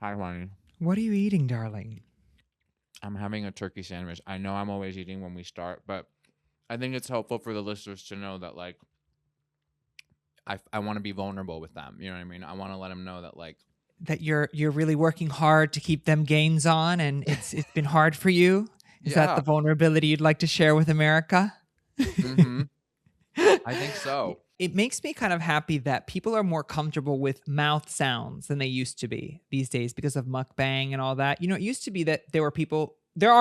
Hi, Juan. What are you eating, darling? I'm having a turkey sandwich. I know I'm always eating when we start, but I think it's helpful for the listeners to know that, like, I want to be vulnerable with them. You know what I mean? I want to let them know that, like, That you're really working hard to keep them gains on, and it's been hard for you. Is that yeah, the vulnerability you'd like to share with America? mm-hmm. I think so. It makes me kind of happy that people are more comfortable with mouth sounds than they used to be these days because of mukbang and all that. You know, it used to be that there are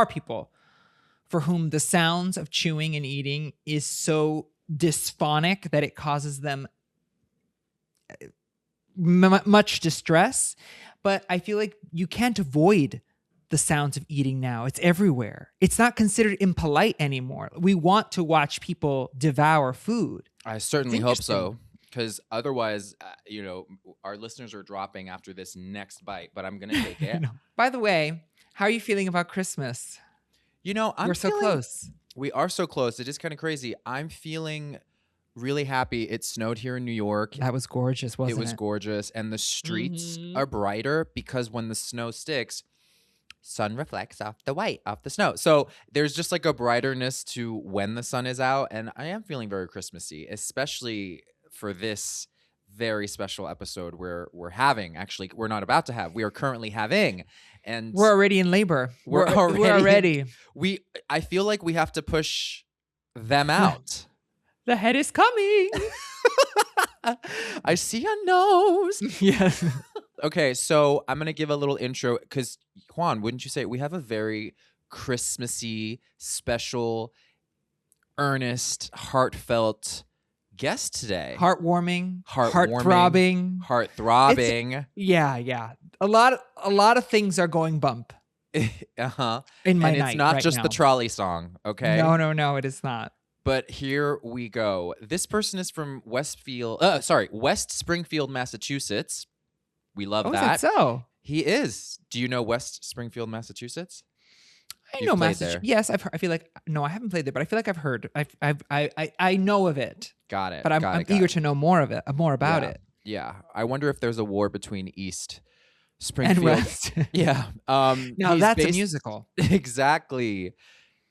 people for whom the sounds of chewing and eating is so dysphonic that it causes them much distress. But I feel like you can't avoid the sounds of eating now. It's everywhere. It's not considered impolite anymore. We want to watch people devour food. I certainly hope so, because otherwise, our listeners are dropping after this next bite, but I'm going to take it. By the way, how are you feeling about Christmas? We're so close. We are so close. It is kind of crazy. I'm feeling really happy. It snowed here in New York. That was gorgeous, wasn't it? It was gorgeous. And the streets are brighter because when the snow sticks, sun reflects off the white, off the snow. So there's just like a brighterness to when the sun is out. And I am feeling very Christmassy, especially for this very special episode where we're not about to have. We are currently having. And we're already in labor. We're already. I feel like we have to push them out. The head is coming. I see a nose. Yes. Okay, so I'm going to give a little intro because, Juan, wouldn't you say we have a very Christmassy, special, earnest, heartfelt guest today? Heartwarming, heart-throbbing. Heart-throbbing. Yeah. A lot of things are going bump. Uh-huh. In my night right it's not just now. The trolley song, okay? No, it is not. But here we go. This person is from West Springfield, Massachusetts. We love that. Is that so? He is. Do you know West Springfield, Massachusetts? I know Massachusetts. Yes, I feel like I haven't played there, but I feel like I've heard. I know of it. Got it. But I'm eager to know more about it. Yeah, I wonder if there's a war between East Springfield and West. Yeah. Now that's a musical. Exactly.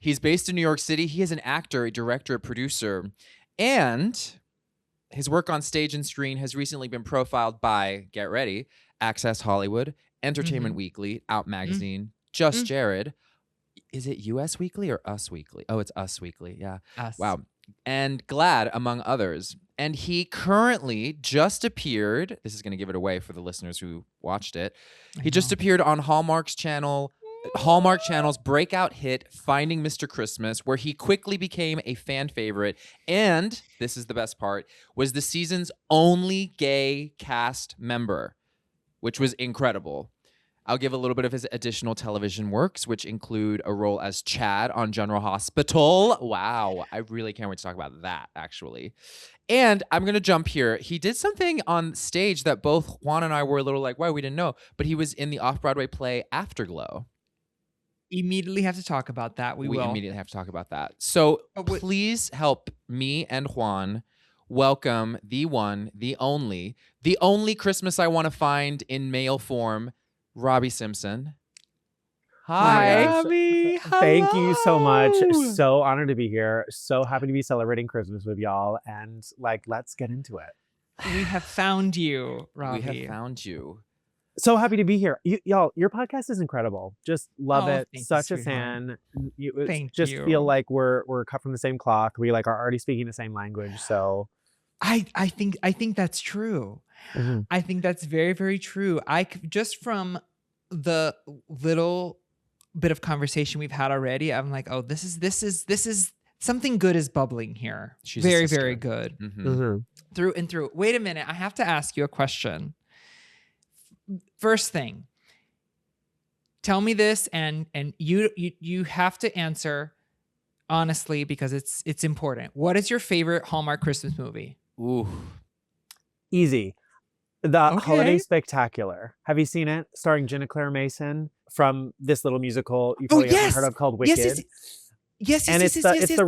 He's based in New York City. He is an actor, a director, a producer, and his work on stage and screen has recently been profiled by, get ready, Access Hollywood, Entertainment Weekly, Out Magazine, Just Jared. Is it US Weekly or Us Weekly? Oh, it's Us Weekly. Yeah. Us. Wow. And Glad, among others. And he currently just appeared. This is going to give it away for the listeners who watched it. He just appeared on Hallmark Channel's breakout hit, Finding Mr. Christmas, where he quickly became a fan favorite. And, this is the best part, was the season's only gay cast member, which was incredible. I'll give a little bit of his additional television works, which include a role as Chad on General Hospital. Wow, I really can't wait to talk about that, actually. And I'm going to jump here. He did something on stage that both Juan and I were a little like, wow, we didn't know. But he was in the off-Broadway play Afterglow. Immediately have to talk about that. We will immediately have to talk about that. So please help me and Juan welcome the one, the only Christmas I want to find in male form, Robbie Simpson. Hi, Robbie. Thank you so much. So honored to be here. So happy to be celebrating Christmas with y'all. And let's get into it. We have found you, Robbie. We have found you. So happy to be here. Y'all, your podcast is incredible. Just love it. Such a fan. Thank you. Feel like we're cut from the same cloth. We are already speaking the same language. So I think that's true. I think that's very, very true. Just from the little bit of conversation we've had already, I'm like, oh, this is something good is bubbling here. She's very, very good. Through and through. Wait a minute. I have to ask you a question. First thing, tell me this, and you have to answer honestly because it's important. What is your favorite Hallmark Christmas movie? Ooh, easy. The Holiday Spectacular. Have you seen it? Starring Jenna Claire Mason from this little musical you probably haven't heard of called Wicked. Yes. And it's the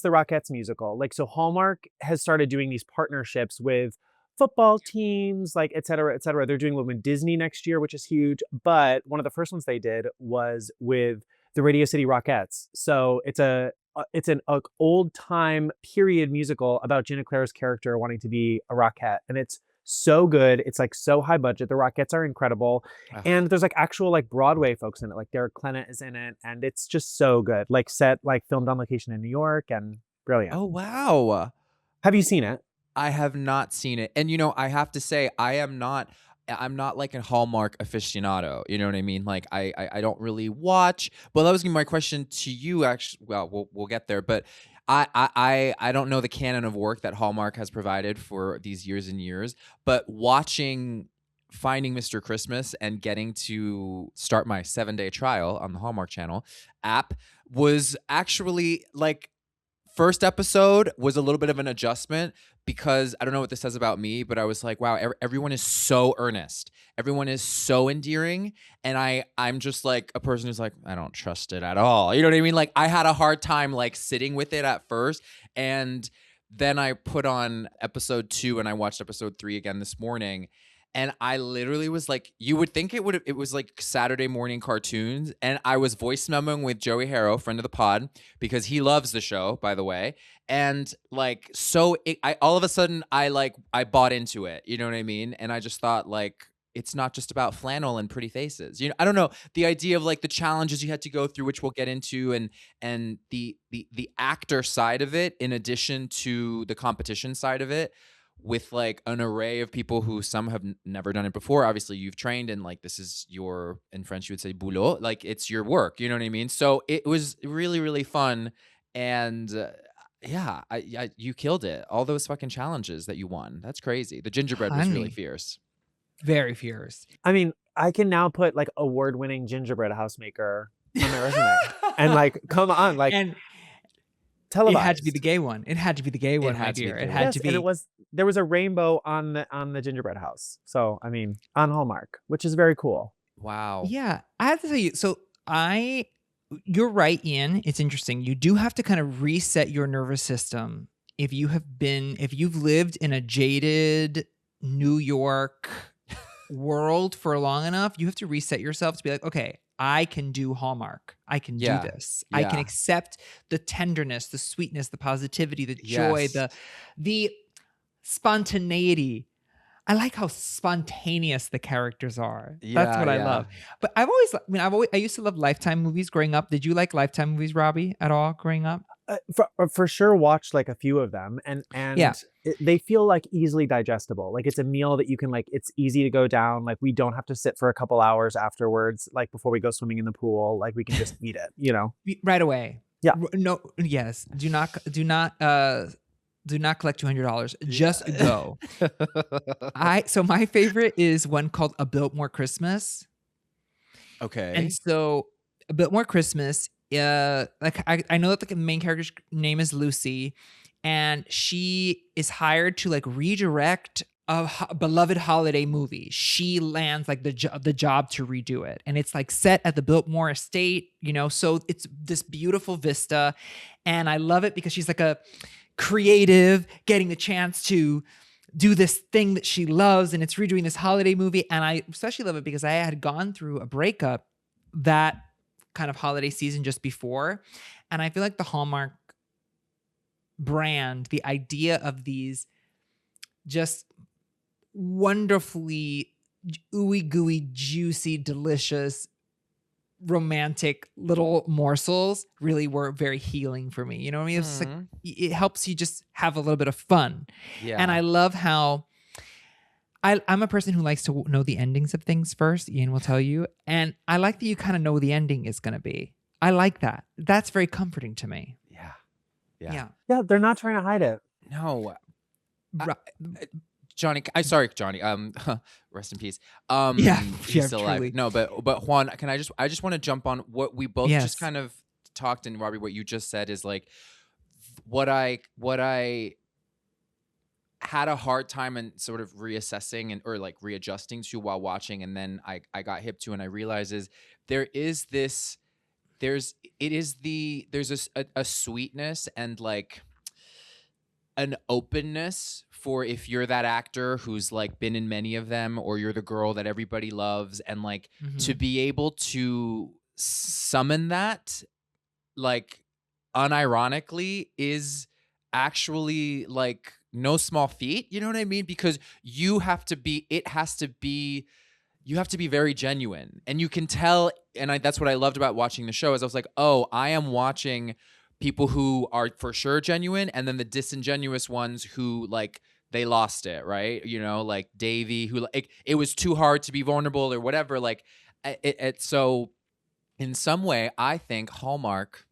Rockettes musical. So Hallmark has started doing these partnerships with football teams, like et cetera, et cetera. They're doing one with Disney next year, which is huge. But one of the first ones they did was with the Radio City Rockettes. So it's an old time period musical about Gina Claire's character wanting to be a Rockette, and it's so good. It's like so high budget. The Rockettes are incredible, and there's like actual like Broadway folks in it. Like Derek Klennett is in it, and it's just so good. Like filmed on location in New York, and brilliant. Oh wow! Have you seen it? I have not seen it, and I have to say I'm not like a Hallmark aficionado. You know what I mean? Like I don't really watch. But that was gonna be my question to you. Actually, well, we'll get there, but. I don't know the canon of work that Hallmark has provided for these years and years, but watching Finding Mr. Christmas and getting to start my 7-day trial on the Hallmark Channel app was actually like first episode was a little bit of an adjustment because I don't know what this says about me, but I was like, wow, everyone is so earnest. Everyone is so endearing. And I'm just like a person who's like, I don't trust it at all. You know what I mean? Like I had a hard time like sitting with it at first. And then I put on episode 2 and I watched episode 3 again this morning. And I literally was like, you would think it was like Saturday morning cartoons. And I was voice memoing with Joey Harrow, friend of the pod, because he loves the show, by the way. And like, so all of a sudden I bought into it. You know what I mean? And I just thought like, it's not just about flannel and pretty faces. I don't know, the idea of like the challenges you had to go through, which we'll get into, and the actor side of it, in addition to the competition side of it, with like an array of people who some have never done it before. Obviously you've trained and like this is your, in French you would say boulot, like it's your work, you know what I mean? So it was really, really fun. And yeah, you killed it. All those fucking challenges that you won. That's crazy. The gingerbread was really fierce. Very fierce. I mean, I can now put like award-winning gingerbread housemaker on my resume. And like, come on, like, and televised. It had to be the gay one. It had to be the gay one, my dear. It had to be. And there was a rainbow on the gingerbread house. So I mean, on Hallmark, which is very cool. Wow. Yeah, I have to tell you. So you're right, Ian. It's interesting. You do have to kind of reset your nervous system if you've lived in a jaded New York world for long enough. You have to reset yourself to be like, okay, I can do Hallmark. I can do this. I can accept the tenderness, the sweetness, the positivity, the joy, the spontaneity. I like how spontaneous the characters are. That's what I love. But I used to love Lifetime movies growing up. Did you like Lifetime movies, Robbie, at all growing up? For sure, watched like a few of them, and they feel like easily digestible. Like it's a meal that you can like. It's easy to go down. Like we don't have to sit for a couple hours afterwards. Like before we go swimming in the pool, like we can just eat it. You know, right away. Yeah. No. Yes. Do not collect $200. Just go. So my favorite is one called A Biltmore Christmas. Okay. And so A Biltmore Christmas. Like I know that the main character's name is Lucy, and she is hired to like redirect a beloved holiday movie. She lands like the job to redo it, and it's like set at the Biltmore estate, so it's this beautiful vista, and I love it because she's like a creative getting the chance to do this thing that she loves, and it's redoing this holiday movie. And I especially love it because I had gone through a breakup that kind of holiday season just before, and I feel like the Hallmark brand, the idea of these just wonderfully ooey-gooey, juicy, delicious, romantic little morsels really were very healing for me. You know what I mean? It's like, it helps you just have a little bit of fun. Yeah. And I love how I'm a person who likes to know the endings of things first. Ian will tell you. And I like that you kind of know the ending is going to be. I like that. That's very comforting to me. Yeah. Yeah, they're not trying to hide it. No. Johnny, rest in peace. He's still alive. No, but Juan, I just want to jump on what we both just kind of talked, and Robbie, what you just said is like what I had a hard time and sort of reassessing or like readjusting to while watching, and then I got hip to, and I realized is there's a sweetness and like an openness for if you're that actor who's like been in many of them, or you're the girl that everybody loves, and like to be able to summon that like unironically is actually like no small feat. You know what I mean? Because you have to be very genuine, and you can tell. And that's what I loved about watching the show is I was like, oh, I am watching people who are for sure genuine, and then the disingenuous ones who like they lost it, right? You know, like Davey, who like it was too hard to be vulnerable or whatever. Like so in some way, I think Hallmark,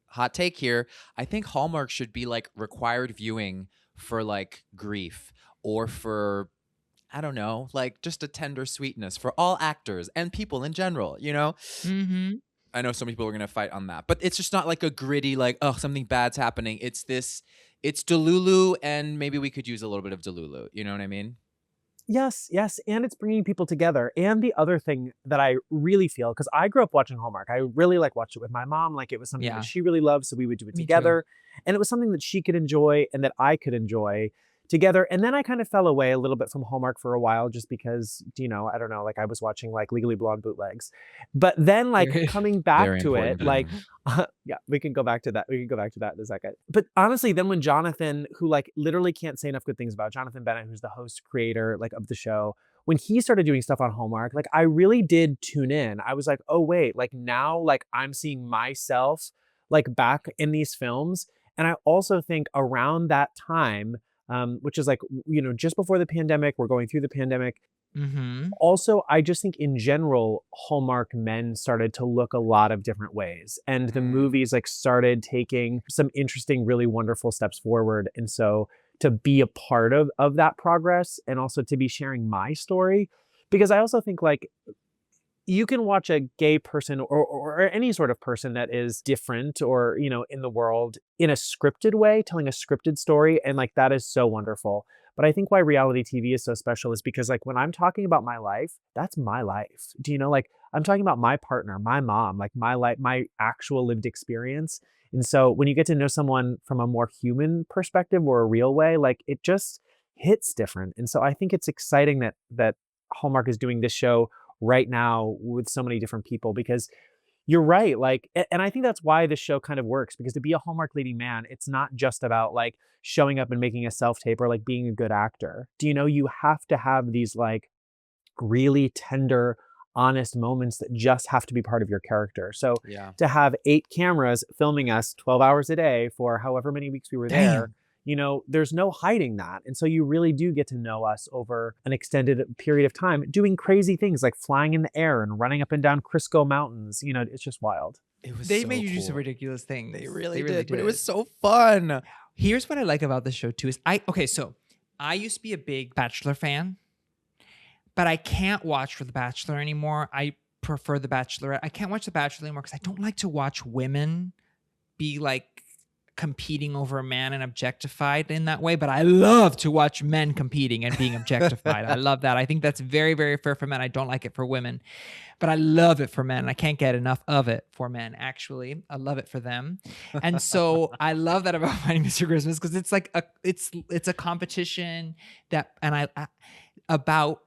hot take here, I think Hallmark should be like required viewing for like grief, or for, I don't know, like just a tender sweetness for all actors and people in general, you know? I know some people are going to fight on that, but it's just not like a gritty, like, oh, something bad's happening. It's Delulu, and maybe we could use a little bit of Delulu. You know what I mean? Yes, yes. And it's bringing people together. And the other thing that I really feel, because I grew up watching Hallmark, I really like watched it with my mom. Like it was something that she really loved. So we would do it Me together. And it was something that she could enjoy and that I could enjoy together. And then I kind of fell away a little bit from Hallmark for a while, just because, you know, I don't know, like I was watching like Legally Blonde bootlegs. But then like coming back to it, like, yeah, we can go back to that. We can go back to that in a second. But honestly, then when Jonathan, who like literally can't say enough good things about Jonathan Bennett, who's the host creator like of the show, when he started doing stuff on Hallmark, like I really did tune in. I was like, oh wait, like now like I'm seeing myself like back in these films. And I also think around that time, which is like, you know, just before the pandemic, we're going through the pandemic. Also, I just think in general, Hallmark men started to look a lot of different ways. And the movies like started taking some interesting, really wonderful steps forward. And so to be a part of that progress, and also to be sharing my story, because I also think like you can watch a gay person or any sort of person that is different or, you know, in the world in a scripted way, telling a scripted story. And like, that is so wonderful. But I think why reality TV is so special is because like when I'm talking about my life, that's my life. Do you know, like I'm talking about my partner, my mom, like my life, my actual lived experience. And so when you get to know someone from a more human perspective or a real way, like it just hits different. And so I think it's exciting that Hallmark is doing this show right now with so many different people, because you're right. Like, and I think that's why this show kind of works, because to be a Hallmark leading man, it's not just about like showing up and making a self-tape or like being a good actor. Do you know, you have to have these like really tender, honest moments that just have to be part of your character. So to have 8 cameras filming us 12 hours a day for however many weeks we were there, you know, there's no hiding that. And so you really do get to know us over an extended period of time, doing crazy things like flying in the air and running up and down Crisco mountains. You know, it's just wild. They made you do some ridiculous things. They really did, but it was so fun. Here's what I like about the show too is so I used to be a big Bachelor fan, but I can't watch for The Bachelor anymore. I prefer The Bachelorette. I can't watch The Bachelor anymore because I don't like to watch women be like competing over a man and objectified in that way. But I love to watch men competing and being objectified. I love that. I think that's very, very fair for men. I don't like it for women, but I love it for men. I can't get enough of it for men, actually. I love it for them. And so I love that about Finding Mr. Christmas, because it's like it's a competition that, and I about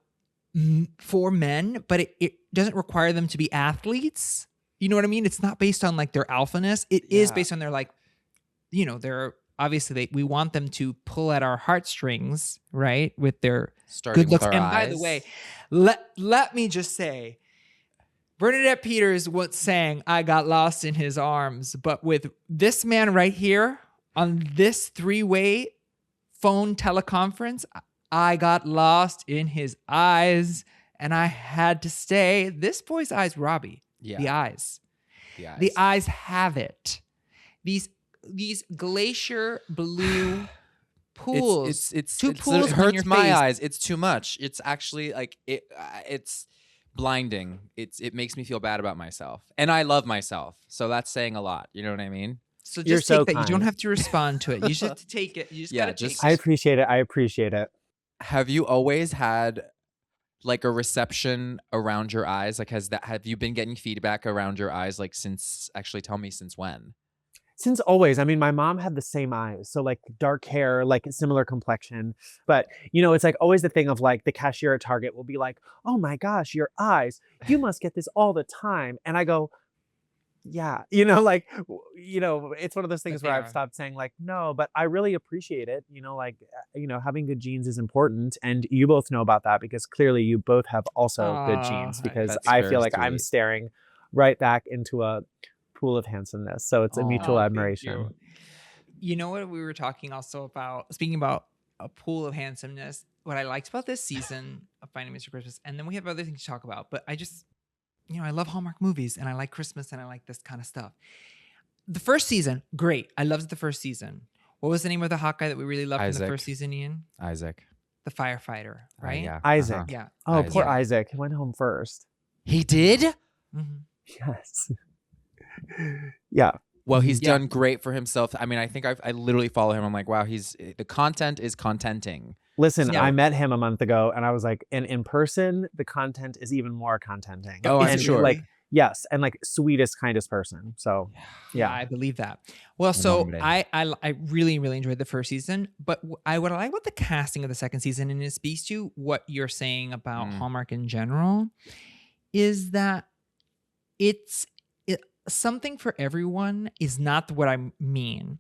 for men, but it doesn't require them to be athletes. You know what I mean? It's not based on like their alphaness. It is based on their like, you know, they're obviously we want them to pull at our heartstrings, right? With their starting good looks. with our And eyes. by the way, let me just say, Bernadette Peters once sang, "I got lost in his arms," but with this man right here on this 3-way phone teleconference, I got lost in his eyes, and I had to stay. This boy's eyes, Robbie. Yeah. The eyes. The eyes have it. These glacier blue pools. It's two pools it on hurts your my face. eyes. It's too much. It's actually like it's blinding. It makes me feel bad about myself, and I love myself. So that's saying a lot. You know what I mean? So You're just so take that. kind. You don't have to respond to it. You just have to take it. You just gotta take I it. appreciate it. I appreciate it. Have you always had like a reception around your eyes? Like have you been getting feedback around your eyes like since? Actually, tell me since when? Since always. I mean, my mom had the same eyes. So like dark hair, like similar complexion. But, you know, it's like always the thing of like the cashier at Target will be like, oh my gosh, your eyes, you must get this all the time. And I go, yeah, you know, like, you know, it's one of those things But where they I've are. stopped saying like, no, but I really appreciate it. You know, like, you know, having good genes is important. And you both know about that because clearly you both have also good Aw, genes because That's I very feel like I'm sweet. staring right back into a pool of handsomeness. So it's a mutual Oh, thank admiration. you. You know what we were talking also about, speaking about a pool of handsomeness, what I liked about this season of Finding Mr. Christmas, and then we have other things to talk about, but I just, you know, I love Hallmark movies and I like Christmas and I like this kind of stuff. The first season, great. I loved the first season. What was the name of the hot guy that we really loved in the Isaac. first season, Ian? Isaac. The firefighter, right? Yeah. Isaac. Yeah. Oh, poor Isaac. Isaac. He went home first. He did? Mhm. Yes. Yeah. Well, he's Yeah. done great for himself. I mean, I think I literally follow him. I'm like, wow, the content is contenting. Listen, Yeah. I met him a month ago and I was like, and in person, the content is even more contenting. Oh, I'm and sure. Like, yes, and like sweetest, kindest person. So, Yeah, yeah. I believe that. Well, Un so hombre. I really really enjoyed the first season, but what I like about the casting of the second season, and it speaks to what you're saying about Hallmark in general, is that it's something for everyone is not what I mean.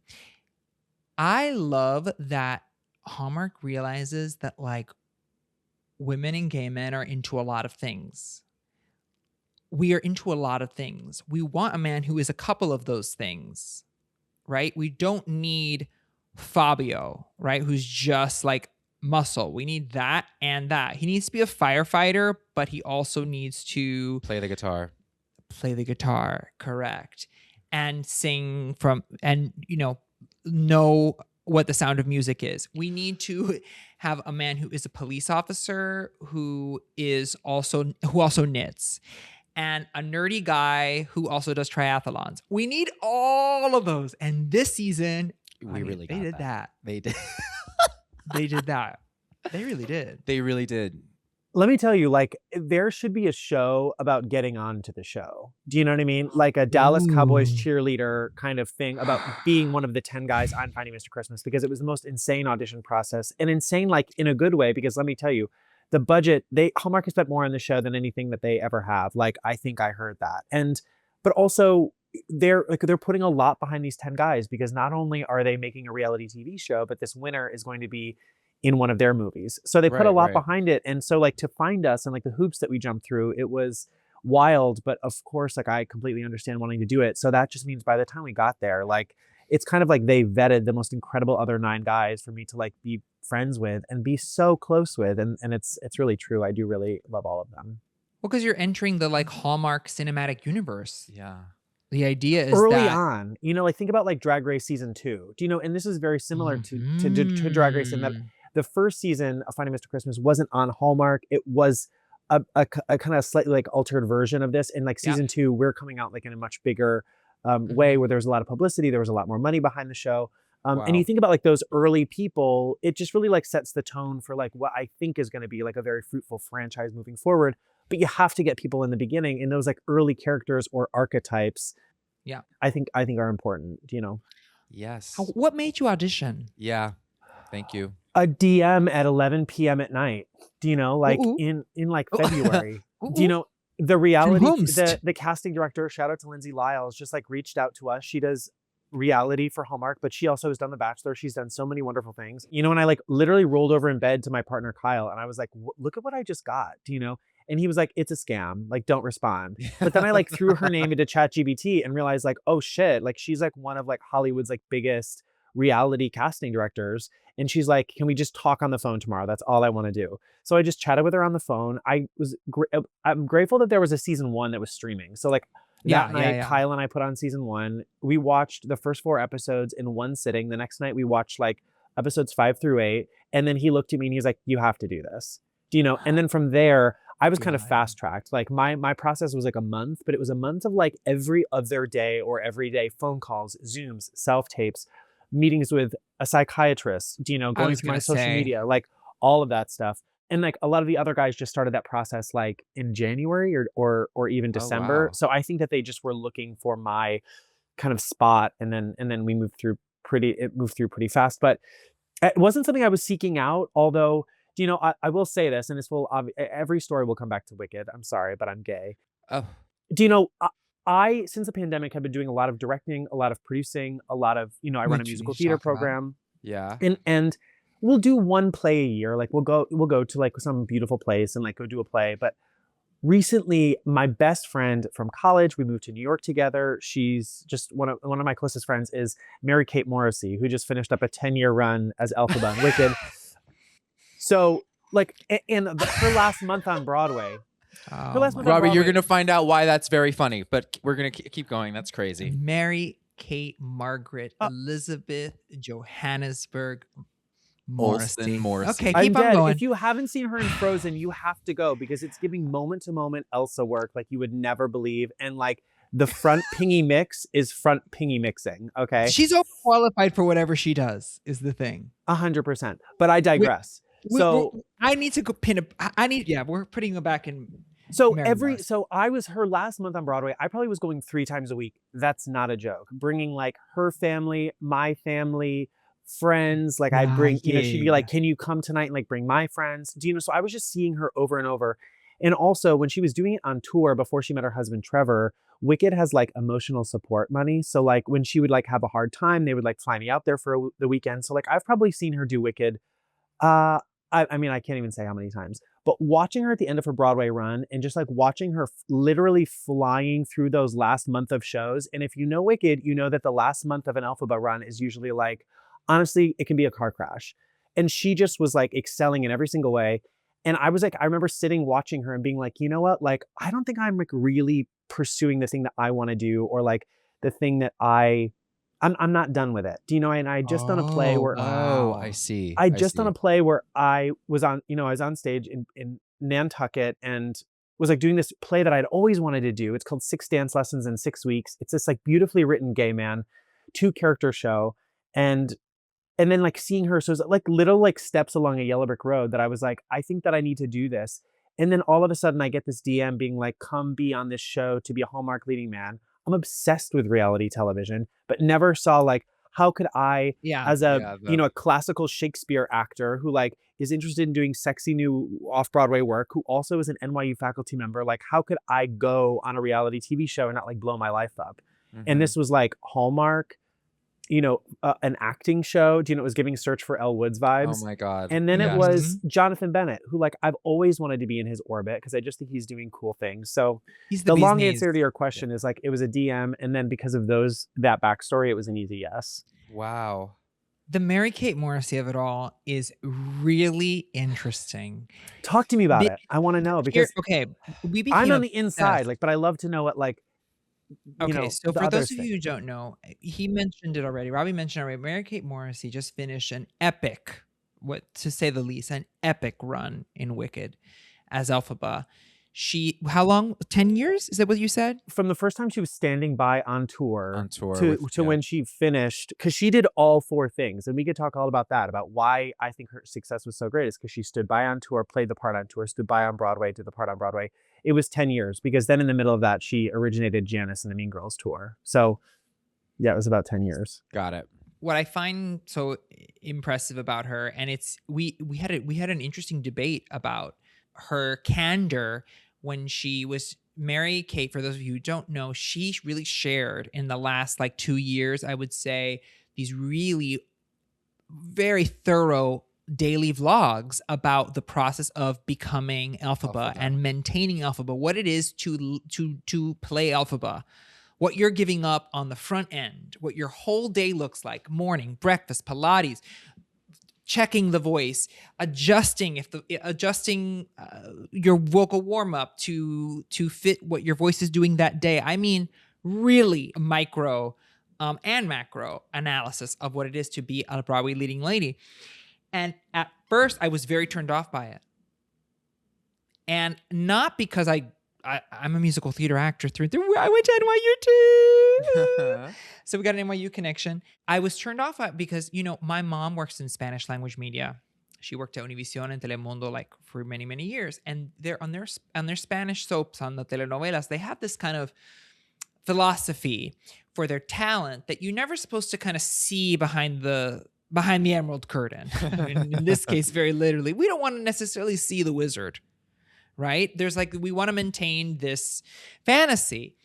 I love that Hallmark realizes that like women and gay men are into a lot of things. We are into a lot of things. We want a man who is a couple of those things, right? We don't need Fabio, right? Who's just like muscle. We need that and that. He needs to be a firefighter, but he also needs to Play the guitar. play the guitar, correct, and sing from, and you know what the sound of music is. We need to have a man who is a police officer who also knits, and a nerdy guy who also does triathlons. We need all of those. And this season, We really they got did that. They did. They did that. They really did. They really did. Let me tell you, like, there should be a show about getting on to the show. Do you know what I mean? Like a Dallas Cowboys Ooh. cheerleader kind of thing about being one of the 10 guys on Finding Mr. Christmas, because it was the most insane audition process, and insane, like in a good way, because let me tell you, the budget, Hallmark has spent more on the show than anything that they ever have. Like, I think I heard that. But also they're putting a lot behind these 10 guys, because not only are they making a reality TV show, but this winner is going to be in one of their movies. So they put a lot Right. behind it. And so like to find us and like the hoops that we jumped through, it was wild. But of course, like I completely understand wanting to do it. So that just means by the time we got there, like it's kind of like they vetted the most incredible other 9 guys for me to like be friends with and be so close with. And it's really true. I do really love all of them. Well, because you're entering the like Hallmark cinematic universe. Yeah. The idea is Early that on, you know, like think about like Drag Race season 2. Do you know? And this is very similar to Drag Race in that the first season of Finding Mr. Christmas wasn't on Hallmark. It was a kind of slightly like altered version of this. And like season 2, we're coming out like in a much bigger way where there's a lot of publicity. There was a lot more money behind the show. And you think about like those early people, it just really like sets the tone for like what I think is going to be like a very fruitful franchise moving forward. But you have to get people in the beginning, and those like early characters or archetypes. Yeah. I think are important, you know. Yes. What made you audition? Yeah. Thank you. A DM at 11 p.m. at night. Do you know, like in like February? Do you know the reality? The casting director, shout out to Lindsay Lyles, just like reached out to us. She does reality for Hallmark, but she also has done The Bachelor. She's done so many wonderful things. You know, and I like literally rolled over in bed to my partner Kyle, and I was like, "Look at what I just got." Do you know? And he was like, "It's a scam. Like, don't respond." But then I like threw her name into ChatGPT and realized like, oh shit, like she's like one of like Hollywood's like biggest reality casting directors. And she's like, "Can we just talk on the phone tomorrow? That's all I want to do." So I just chatted with her on the phone. I'm grateful that there was a season 1 that was streaming. So like that night, Kyle and I put on season 1. We watched the first 4 episodes in one sitting. The next night we watched like episodes 5 through 8. And then he looked at me and he was like, "You have to do this." Do you know? And then from there, I was kind of fast tracked. Like my process was like a month, but it was a month of like every other day or every day phone calls, Zooms, self-tapes, meetings with a psychiatrist, you know, going through my social media, like all of that stuff. And like a lot of the other guys just started that process like in January or even December. wow. So I think that they just were looking for my kind of spot, and then we moved through pretty fast. But it wasn't something I was seeking out. Although, you know, I will say this, and this will every story will come back to Wicked. I'm sorry, but I'm gay. Oh, Do you know? I since the pandemic have been doing a lot of directing, a lot of producing, a lot of, you know, I run a Which we musical should theater talk about. program. yeah. And we'll do one play a year. Like we'll go to like some beautiful place and like go do a play. But recently, my best friend from college, we moved to New York together. She's just one of my closest friends is Mary Kate Morrissey, who just finished up a 10-year run as Elphaba in Wicked. So like, and her last month on Broadway. Oh, Her last month my on Robbie, you're Broadway- gonna find out why that's very funny, but we're gonna keep going. That's crazy. Mary Kate Margaret Elizabeth Johannesburg Olsen Morrissey. Okay, I'm keep on dead. going. If you haven't seen her in Frozen, you have to go because it's giving moment to moment Elsa work like you would never believe. And like the front pingy mix is front pingy mixing. Okay. She's overqualified for whatever she does, is the thing. 100%. But I digress. I need to go we're putting her back in. So Mary Morrissey. so I was her last month on Broadway. I probably was going 3 times a week. That's not a joke. Bringing like her family, my family, friends. Like I'd bring, you know, she'd be like, "Can you come tonight?" And like bring my friends. Do you know? So I was just seeing her over and over. And also when she was doing it on tour before she met her husband Trevor, Wicked has like emotional support money. So like when she would like have a hard time, they would like fly me out there for the weekend. So like I've probably seen her do Wicked. I mean, I can't even say how many times, but watching her at the end of her Broadway run and just like watching her literally flying through those last month of shows. And if you know Wicked, you know that the last month of an Elphaba run is usually like, honestly, it can be a car crash. And she just was like excelling in every single way. And I was like, I remember sitting watching her and being like, you know what? Like, I don't think I'm like really pursuing the thing that I want to do or like the thing that I'm not done with it. Do you know? And I just done a play where Oh, I see. I just done a play where I was on, you know, I was on stage in Nantucket and was like doing this play that I'd always wanted to do. It's called 6 Dance Lessons in 6 Weeks. It's this like beautifully written gay man, 2-character show. And then like seeing her, so it's like little like steps along a yellow brick road that I was like, I think that I need to do this. And then all of a sudden I get this DM being like, come be on this show to be a Hallmark leading man. I'm obsessed with reality television, but never saw like, how could I, as a, you know, a classical Shakespeare actor who like is interested in doing sexy new off-Broadway work, who also is an NYU faculty member, like how could I go on a reality TV show and not like blow my life up? Mm-hmm. And this was like Hallmark, you know, an acting show. Do you know, it was giving Search for Elle Woods vibes. Oh my God. And then it was Jonathan Bennett, who like I've always wanted to be in his orbit because I just think he's doing cool things. So he's the long answer to your question is like, it was a DM. And then because of that backstory, it was an easy yes. Wow. The Mary Kate Morrissey of it all is really interesting. Talk to me about it. I want to know because I'm on the inside, like, but I love to know what like, okay, so for those of you who don't know, he mentioned it already. Robbie mentioned it already. Mary Kate Morrissey just finished an epic, to say the least, an epic run in Wicked as Elphaba. How long? 10 years? Is that what you said? From the first time she was standing by on tour to when she finished, because she did all 4 things. And we could talk all about that, about why I think her success was so great is because she stood by on tour, played the part on tour, stood by on Broadway, did the part on Broadway. It was 10 years because then in the middle of that, she originated Janice and the Mean Girls tour. So yeah, it was about 10 years. Got it. What I find so impressive about her, and it's we had an interesting debate about her candor when she was Mary Kate. For those of you who don't know, she really shared in the last like 2 years, I would say, these really very thorough daily vlogs about the process of becoming Elphaba and maintaining Elphaba, what it is to play Elphaba, what you're giving up on the front end, what your whole day looks like, morning, breakfast, Pilates, checking the voice, adjusting your vocal warm up to fit what your voice is doing that day. I mean, really micro and macro analysis of what it is to be a Broadway leading lady. And at first, I was very turned off by it, and not because I'm a musical theater actor through and through. I went to NYU too. So we got an NYU connection. I was turned off because, you know, my mom works in Spanish language media. She worked at Univision and Telemundo like for many, many years. And they're on their Spanish soaps, on the telenovelas, they have this kind of philosophy for their talent that you're never supposed to kind of see behind the emerald curtain. In this case, very literally, we don't want to necessarily see the wizard, right? There's like, we want to maintain this fantasy.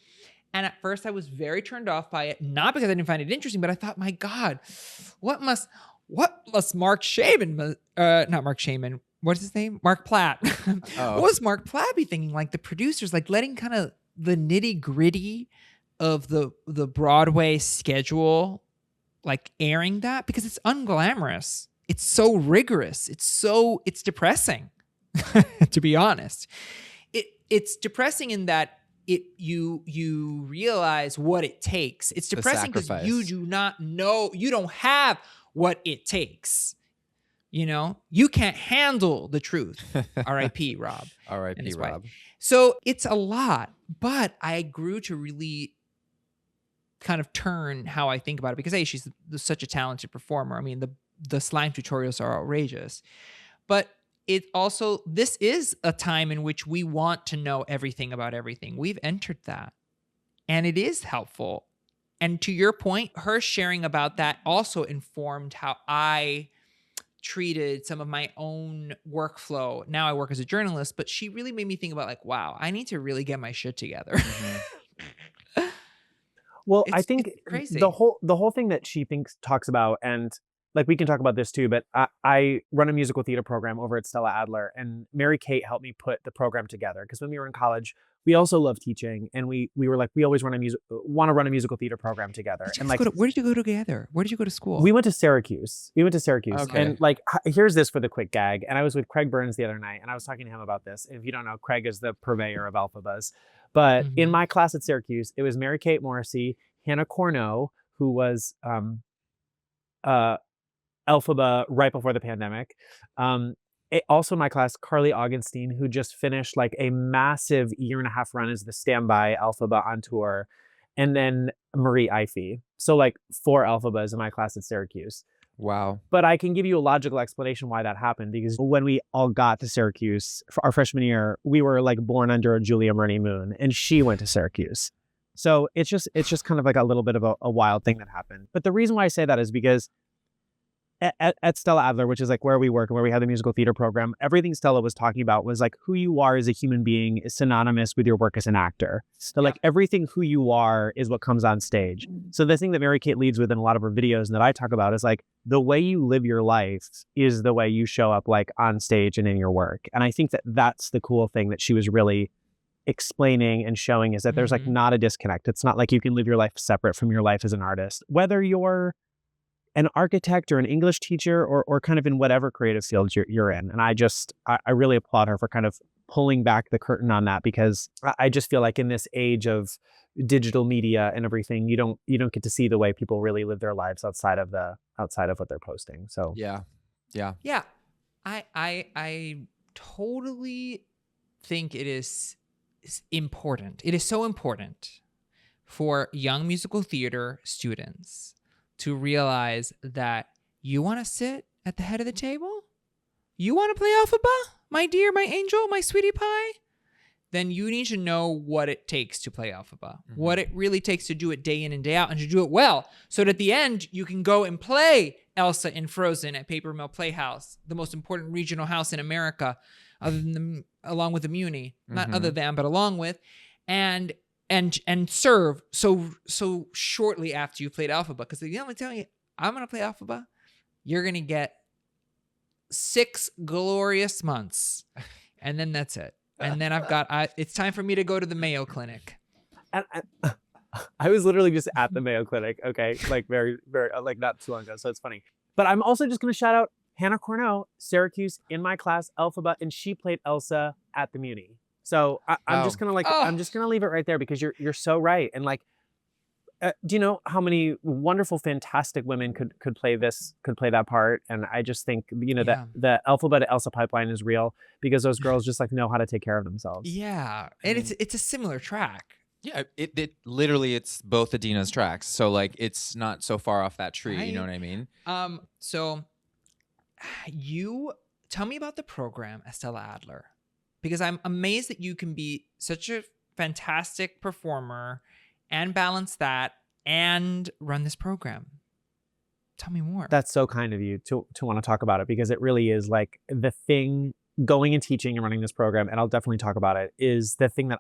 And at first I was very turned off by it, not because I didn't find it interesting, but I thought, my God, what must Mark Shaman, not Mark Shaman, what's his name? Mark Platt. What was Mark Platt be thinking? Like the producers, like letting kind of the nitty gritty of the Broadway schedule, like airing that, because it's unglamorous. It's so rigorous. It's depressing, to be honest. It's depressing in that you realize what it takes. It's depressing because you do not know, you don't have what it takes. You know, you can't handle the truth. R.I.P. Rob. R.I.P. Rob. So it's a lot, but I grew to really kind of turn how I think about it because A, she's such a talented performer. I mean, the slime tutorials are outrageous, but it also, this is a time in which we want to know everything about everything. We've entered that, and it is helpful. And to your point, her sharing about that also informed how I treated some of my own workflow. Now I work as a journalist, but she really made me think about like, wow, I need to really get my shit together. Mm-hmm. Well, I think crazy. the whole thing that she talks about, and like we can talk about this too, but I run a musical theater program over at Stella Adler, and Mary Kate helped me put the program together because when we were in college, we also love teaching, and we were like, we always want to run a musical theater program together. And like, where did you go together? Where did you go to school? We went to Syracuse. Okay. And like, here's this for the quick gag. And I was with Craig Burns the other night, and I was talking to him about this. If you don't know, Craig is the purveyor of Elphabas. But in my class at Syracuse, it was Mary Kate Morrissey, Hannah Corneau, who was Elphaba right before the pandemic. Also in my class, Carly Augenstein, who just finished like a massive 1.5-year run as the standby Elphaba on tour. And then Marie Ify. So like 4 Elphabas in my class at Syracuse. Wow. But I can give you a logical explanation why that happened, because when we all got to Syracuse for our freshman year, we were like born under a Julia Murney moon, and she went to Syracuse. So it's just kind of like a little bit of a wild thing that happened. But the reason why I say that is because at Stella Adler, which is like where we work and where we have the musical theater program, everything Stella was talking about was like who you are as a human being is synonymous with your work as an actor. So like everything who you are is what comes on stage. So the thing that Mary Kate leads with in a lot of her videos and that I talk about is like the way you live your life is the way you show up like on stage and in your work. And I think that that's the cool thing that she was really explaining and showing, is that there's like not a disconnect. It's not like you can live your life separate from your life as an artist, whether you're an architect or an English teacher or kind of in whatever creative field you're in. And I really applaud her for kind of pulling back the curtain on that, because I just feel like in this age of digital media and everything, you don't get to see the way people really live their lives outside of what they're posting. So yeah. I totally think it is important. It is so important for young musical theater students to realize that you want to sit at the head of the table? You want to play Elphaba, my dear, my angel, my sweetie pie? Then you need to know what it takes to play Elphaba, what it really takes to do it day in and day out, and to do it well. So that at the end, you can go and play Elsa in Frozen at Paper Mill Playhouse, the most important regional house in America, along with the Muni, not other than, but along with, and serve so shortly after you played Elphaba. Because I'm gonna tell you, I'm gonna play Elphaba. You're gonna get 6 glorious months, and then that's it. And then it's time for me to go to the Mayo Clinic. And I was literally just at the Mayo Clinic, okay, like very, very, like not too long ago. So it's funny. But I'm also just gonna shout out Hannah Corneau, Syracuse, in my class, Elphaba, and she played Elsa at the Muni. So I'm just gonna I'm just gonna leave it right there, because you're so right. And like, do you know how many wonderful, fantastic women could play that part? And I just think that the Elphaba to Elsa pipeline is real, because those girls just like know how to take care of themselves. Yeah, and it's a similar track. Yeah, it literally, it's both Adina's tracks, so like it's not so far off that tree. You know what I mean? So you tell me about the program at Stella Adler, because I'm amazed that you can be such a fantastic performer and balance that and run this program. Tell me more. That's so kind of you to want to talk about it, because it really is like the thing. Going and teaching and running this program, and I'll definitely talk about it, is the thing that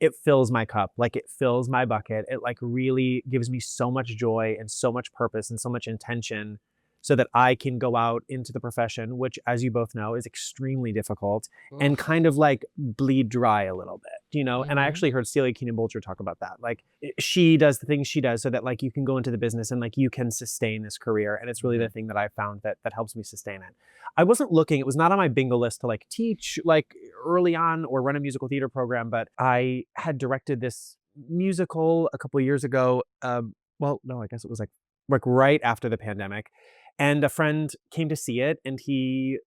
it fills my cup. Like, it fills my bucket. It like really gives me so much joy and so much purpose and so much intention, so that I can go out into the profession, which, as you both know, is extremely difficult, and kind of like bleed dry a little bit, you know? And I actually heard Celia Keenan-Bolger talk about that. Like, she does the things she does so that like you can go into the business and like you can sustain this career. And it's really the thing that I found that helps me sustain it. I wasn't looking, it was not on my bingo list to like teach like early on or run a musical theater program, but I had directed this musical a couple of years ago. Well, no, I guess it was like right after the pandemic. And a friend came to see it, and he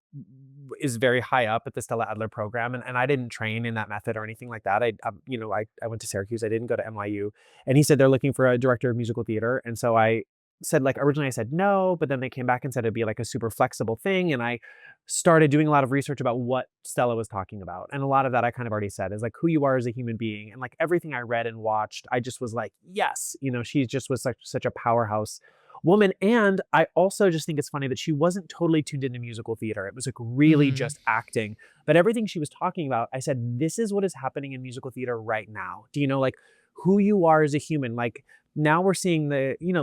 is very high up at the Stella Adler program. And I didn't train in that method or anything like that. I went to Syracuse. I didn't go to NYU. And he said they're looking for a director of musical theater. And so I said, like, originally I said no, but then they came back and said it'd be like a super flexible thing. And I started doing a lot of research about what Stella was talking about. And a lot of that I kind of already said is like who you are as a human being. And like everything I read and watched, I just was like, yes, you know, she just was such a powerhouse woman. And I also just think it's funny that she wasn't totally tuned into musical theater. It was like really just acting. But everything she was talking about, I said, this is what is happening in musical theater right now. Do you know, like, who you are as a human? Like, now we're seeing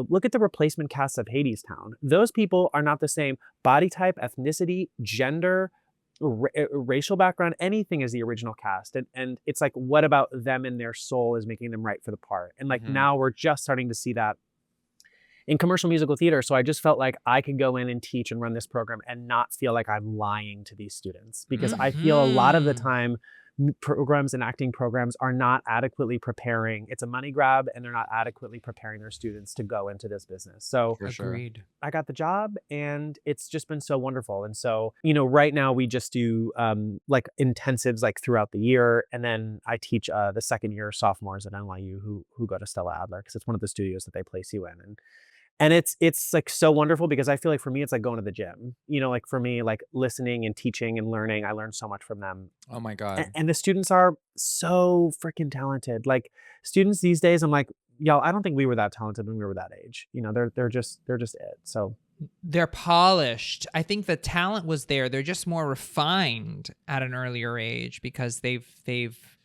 look at the replacement cast of Hadestown. Those people are not the same body type, ethnicity, gender, racial background, anything as the original cast. And it's like, what about them and their soul is making them right for the part? And like now we're just starting to see that in commercial musical theater. So I just felt like I could go in and teach and run this program and not feel like I'm lying to these students, because I feel a lot of the time programs and acting programs are not adequately preparing. It's a money grab, and they're not adequately preparing their students to go into this business. So Agreed. I got the job, and it's just been so wonderful. And so, you know, right now we just do like intensives like throughout the year. And then I teach the second year sophomores at NYU who go to Stella Adler, because it's one of the studios that they place you in. And it's like so wonderful, because I feel like for me, it's like going to the gym, you know, like for me, like listening and teaching and learning, I learned so much from them. Oh my God. And the students are so freaking talented. Like students these days, I'm like, y'all, I don't think we were that talented when we were that age. You know, they're just it. So they're polished. I think the talent was there. They're just more refined at an earlier age because they've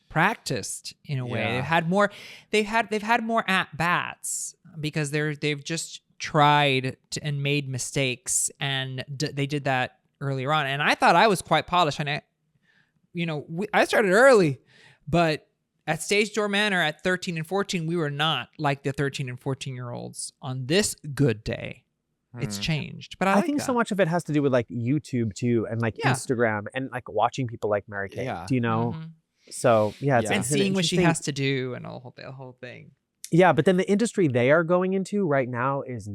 practiced in a way. Yeah. They've had more at bats because they've just tried and made mistakes, and they did that earlier on. And I thought I was quite polished, and I started early, but at Stage Door Manor at 13 and 14, we were not like the 13 and 14-year-olds on this good day. It's changed, but I think so much of it has to do with like YouTube too, and like Instagram, and like watching people like Mary Kate. Do you know? So and seeing what she has to do and the whole thing. Yeah, but then the industry they are going into right now is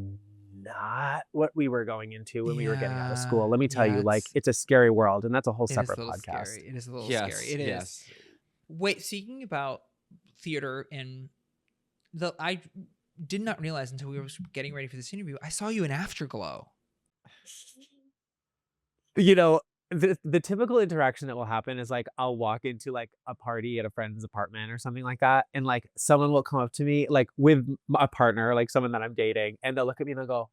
not what we were going into when we were getting out of school. Let me tell you, like, it's a scary world, and that's a whole separate podcast. Scary. It is a little scary. It is. Wait, speaking about theater, and I did not realize until we were getting ready for this interview, I saw you in Afterglow. You know, the typical interaction that will happen is like I'll walk into like a party at a friend's apartment or something like that, and like someone will come up to me like with a partner, like someone that I'm dating, and they'll look at me and they'll go,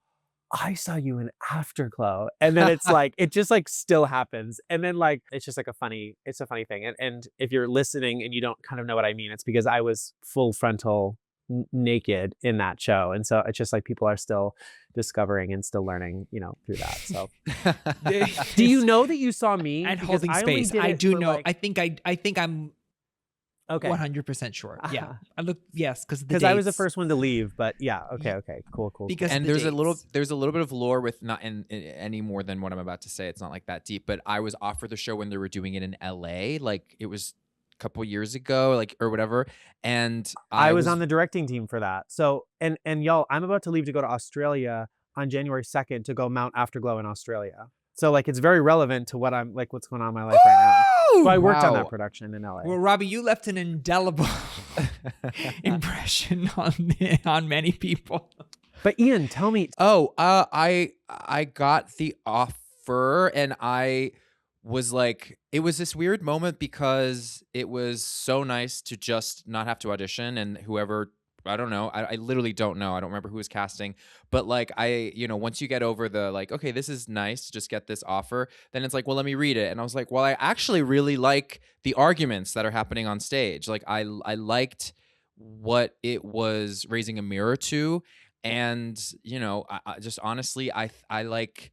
I saw you in Afterglow. And then it's like it just like still happens, and then like it's just like a funny thing. And if you're listening and you don't kind of know what I mean, it's because I was full frontal naked in that show, and so it's just like people are still discovering and still learning, you know, through that. So do you know that you saw me and holding space? I do know. Like, I think I'm okay, 100% sure. Yeah, I look because I was the first one to leave, but yeah, okay, cool. Because there's a little bit of lore with not in any more than what I'm about to say. It's not like that deep, but I was offered the show when they were doing it in LA, like it was couple years ago, like, or whatever, and I was on the directing team for that. So and y'all, I'm about to leave to go to Australia on January 2nd to go mount Afterglow in Australia. So like it's very relevant to what I'm like, what's going on in my life right now. So I worked on that production in LA. Well, Robbie, you left an indelible impression on many people. But Ian, tell me. I got the offer, and I was like, it was this weird moment because it was so nice to just not have to audition, and whoever I don't know. I literally don't know. I don't remember who was casting, but like once you get over the like, okay, this is nice to just get this offer, then it's like, well, let me read it. And I was like, well, I actually really like the arguments that are happening on stage. Like I liked what it was raising a mirror to, and I just honestly, I like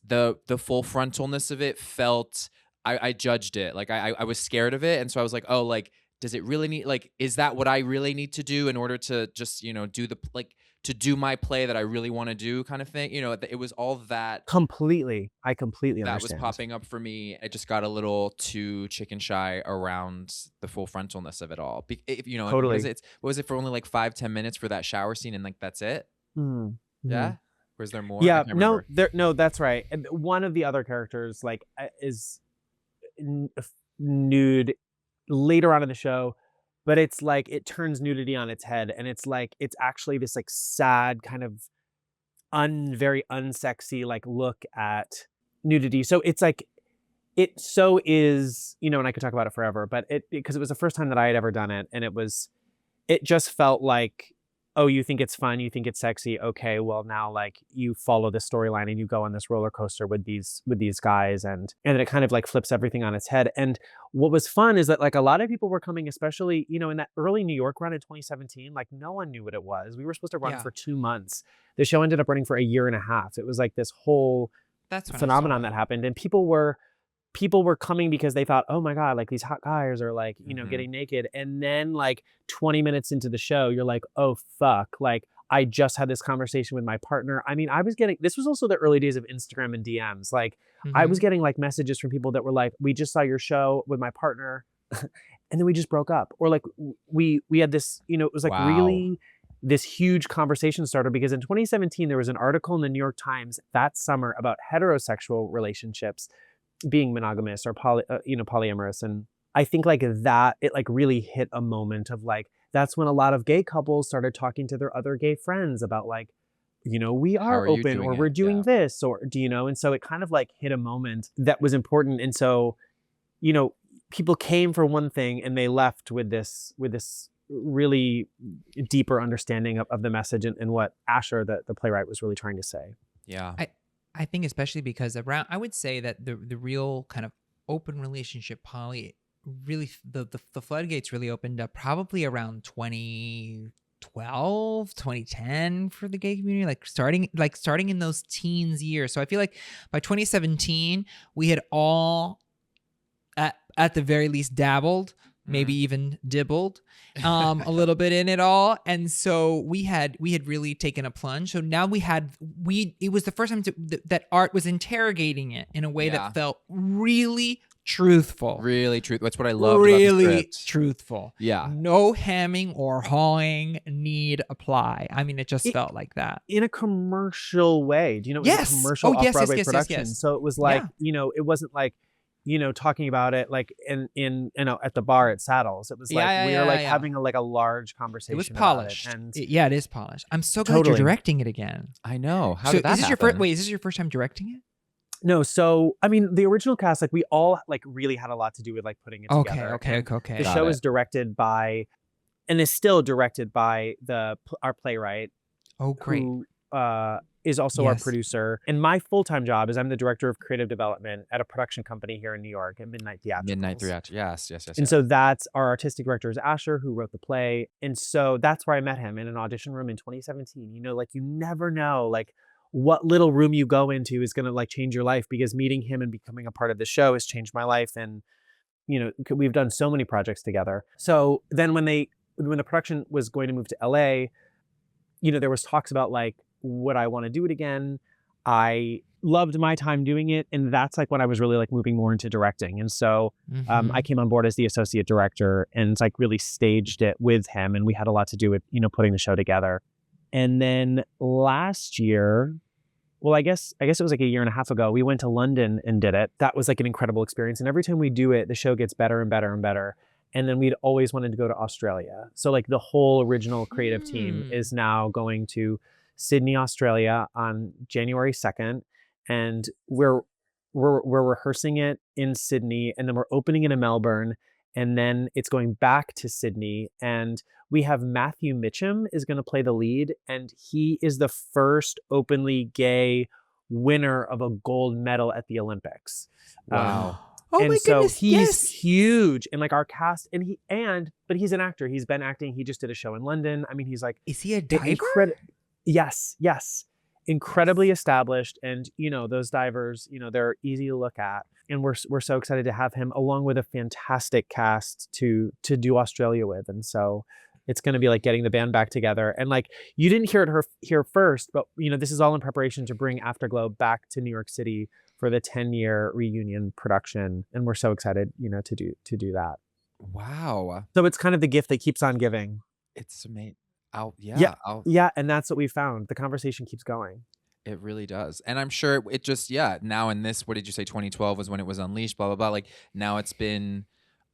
the full frontalness of it felt. I judged it like I was scared of it, and so I was like, oh, like does it really need, like, is that what I really need to do in order to just, do the, like, to do my play that I really want to do kind of thing? It was all that Completely. I completely that was understand. popping up for me. I just got a little too chicken shy around the full frontalness of it all. Totally. What was it for only like 5-10 minutes for that shower scene and like that's it? Mm-hmm. Yeah. Or is there more? I Yeah, can't remember. no, that's right. And one of the other characters like is nude later on in the show, but it's like it turns nudity on its head, and it's like it's actually this like sad kind of very unsexy like look at nudity. So it's like it so is, and I could talk about it forever, but because it was the first time that I had ever done it, and it just felt like, oh, you think it's fun, you think it's sexy, okay, well now like you follow this storyline and you go on this roller coaster with these guys, and then it kind of like flips everything on its head. And what was fun is that like a lot of people were coming, especially in that early New York run in 2017, like no one knew what it was. We were supposed to run Yeah. for 2 months. The show ended up running for a year and a half. It was like this whole That's when phenomenon that happened, and people were coming because they thought, oh my God, like these hot guys are like, getting naked. And then like 20 minutes into the show, you're like, oh fuck, like I just had this conversation with my partner. I mean, this was also the early days of Instagram and DMs. Like I was getting like messages from people that were like, we just saw your show with my partner and then we just broke up. Or like we had this, it was like Wow. really this huge conversation starter, because in 2017, there was an article in the New York Times that summer about heterosexual relationships being monogamous or polyamorous. And I think like that, it like really hit a moment of like, that's when a lot of gay couples started talking to their other gay friends about like, we are you open, doing or it? we're doing Yeah. this, or and so it kind of like hit a moment that was important. And so, people came for one thing and they left with this really deeper understanding of the message and what Asher, the playwright, was really trying to say. Yeah. I think especially because I would say that the real kind of open relationship poly really the floodgates really opened up probably around 2012, 2010 for the gay community, like starting in those teens years. So I feel like by 2017 we had all at the very least dabbled, maybe even dibbled a little bit in it all. And so we had really taken a plunge. So now it was the first time that art was interrogating it in a way that felt really truthful. Really true. That's what I loved really about the script. truthful. Yeah. No hemming or hawing need apply. I mean, it just felt like that. In a commercial way. Do you know, it was a commercial off-Broadway production. Yes. So it was like, it wasn't like, talking about it like in at the bar at Saddles. It was like we were like having a large conversation. It was polished. And it is polished. I'm so glad you're directing it again. I know. How did that happen? Is this your first time directing it? No, so I mean, the original cast, like we all like really had a lot to do with like putting it together. Okay. The show is directed by, and is still directed by our playwright. Oh, great. Who is also our producer. And my full-time job is I'm the director of creative development at a production company here in New York at Midnight Theatricals. Yes. And so that's our artistic director is Asher, who wrote the play. And so that's where I met him, in an audition room in 2017. Like you never know like what little room you go into is going to like change your life, because meeting him and becoming a part of the show has changed my life. And, we've done so many projects together. So then when the production was going to move to LA, there was talks about like, would I want to do it again? I loved my time doing it. And that's like when I was really like moving more into directing. And so I came on board as the associate director and like really staged it with him. And we had a lot to do with, putting the show together. And then last year, well, I guess it was like a year and a half ago, we went to London and did it. That was like an incredible experience. And every time we do it, the show gets better and better and better. And then we'd always wanted to go to Australia. So like the whole original creative team is now going to Sydney, Australia on January 2nd. And we're rehearsing it in Sydney, and then we're opening it in Melbourne. and then it's going back to Sydney. And we have Matthew Mitchum is going to play the lead, and he is the first openly gay winner of a gold medal at the Olympics. Wow. Oh and my so goodness, he's yes. huge in like our cast, but he's an actor. He's been acting. He just did a show in London. I mean, he's like Is he a diver? Yes, incredibly established. And those divers, they're easy to look at, and we're so excited to have him along with a fantastic cast to do Australia with. And so it's going to be like getting the band back together. And like, you didn't hear it here first, but this is all in preparation to bring Afterglow back to New York City for the 10-year reunion production. And we're so excited, to do that. Wow. So it's kind of the gift that keeps on giving. It's amazing. Yeah. And that's what we found. The conversation keeps going. It really does. And I'm sure it just, now in this, what did you say, 2012 was when it was unleashed, blah, blah, blah. Like now it's been,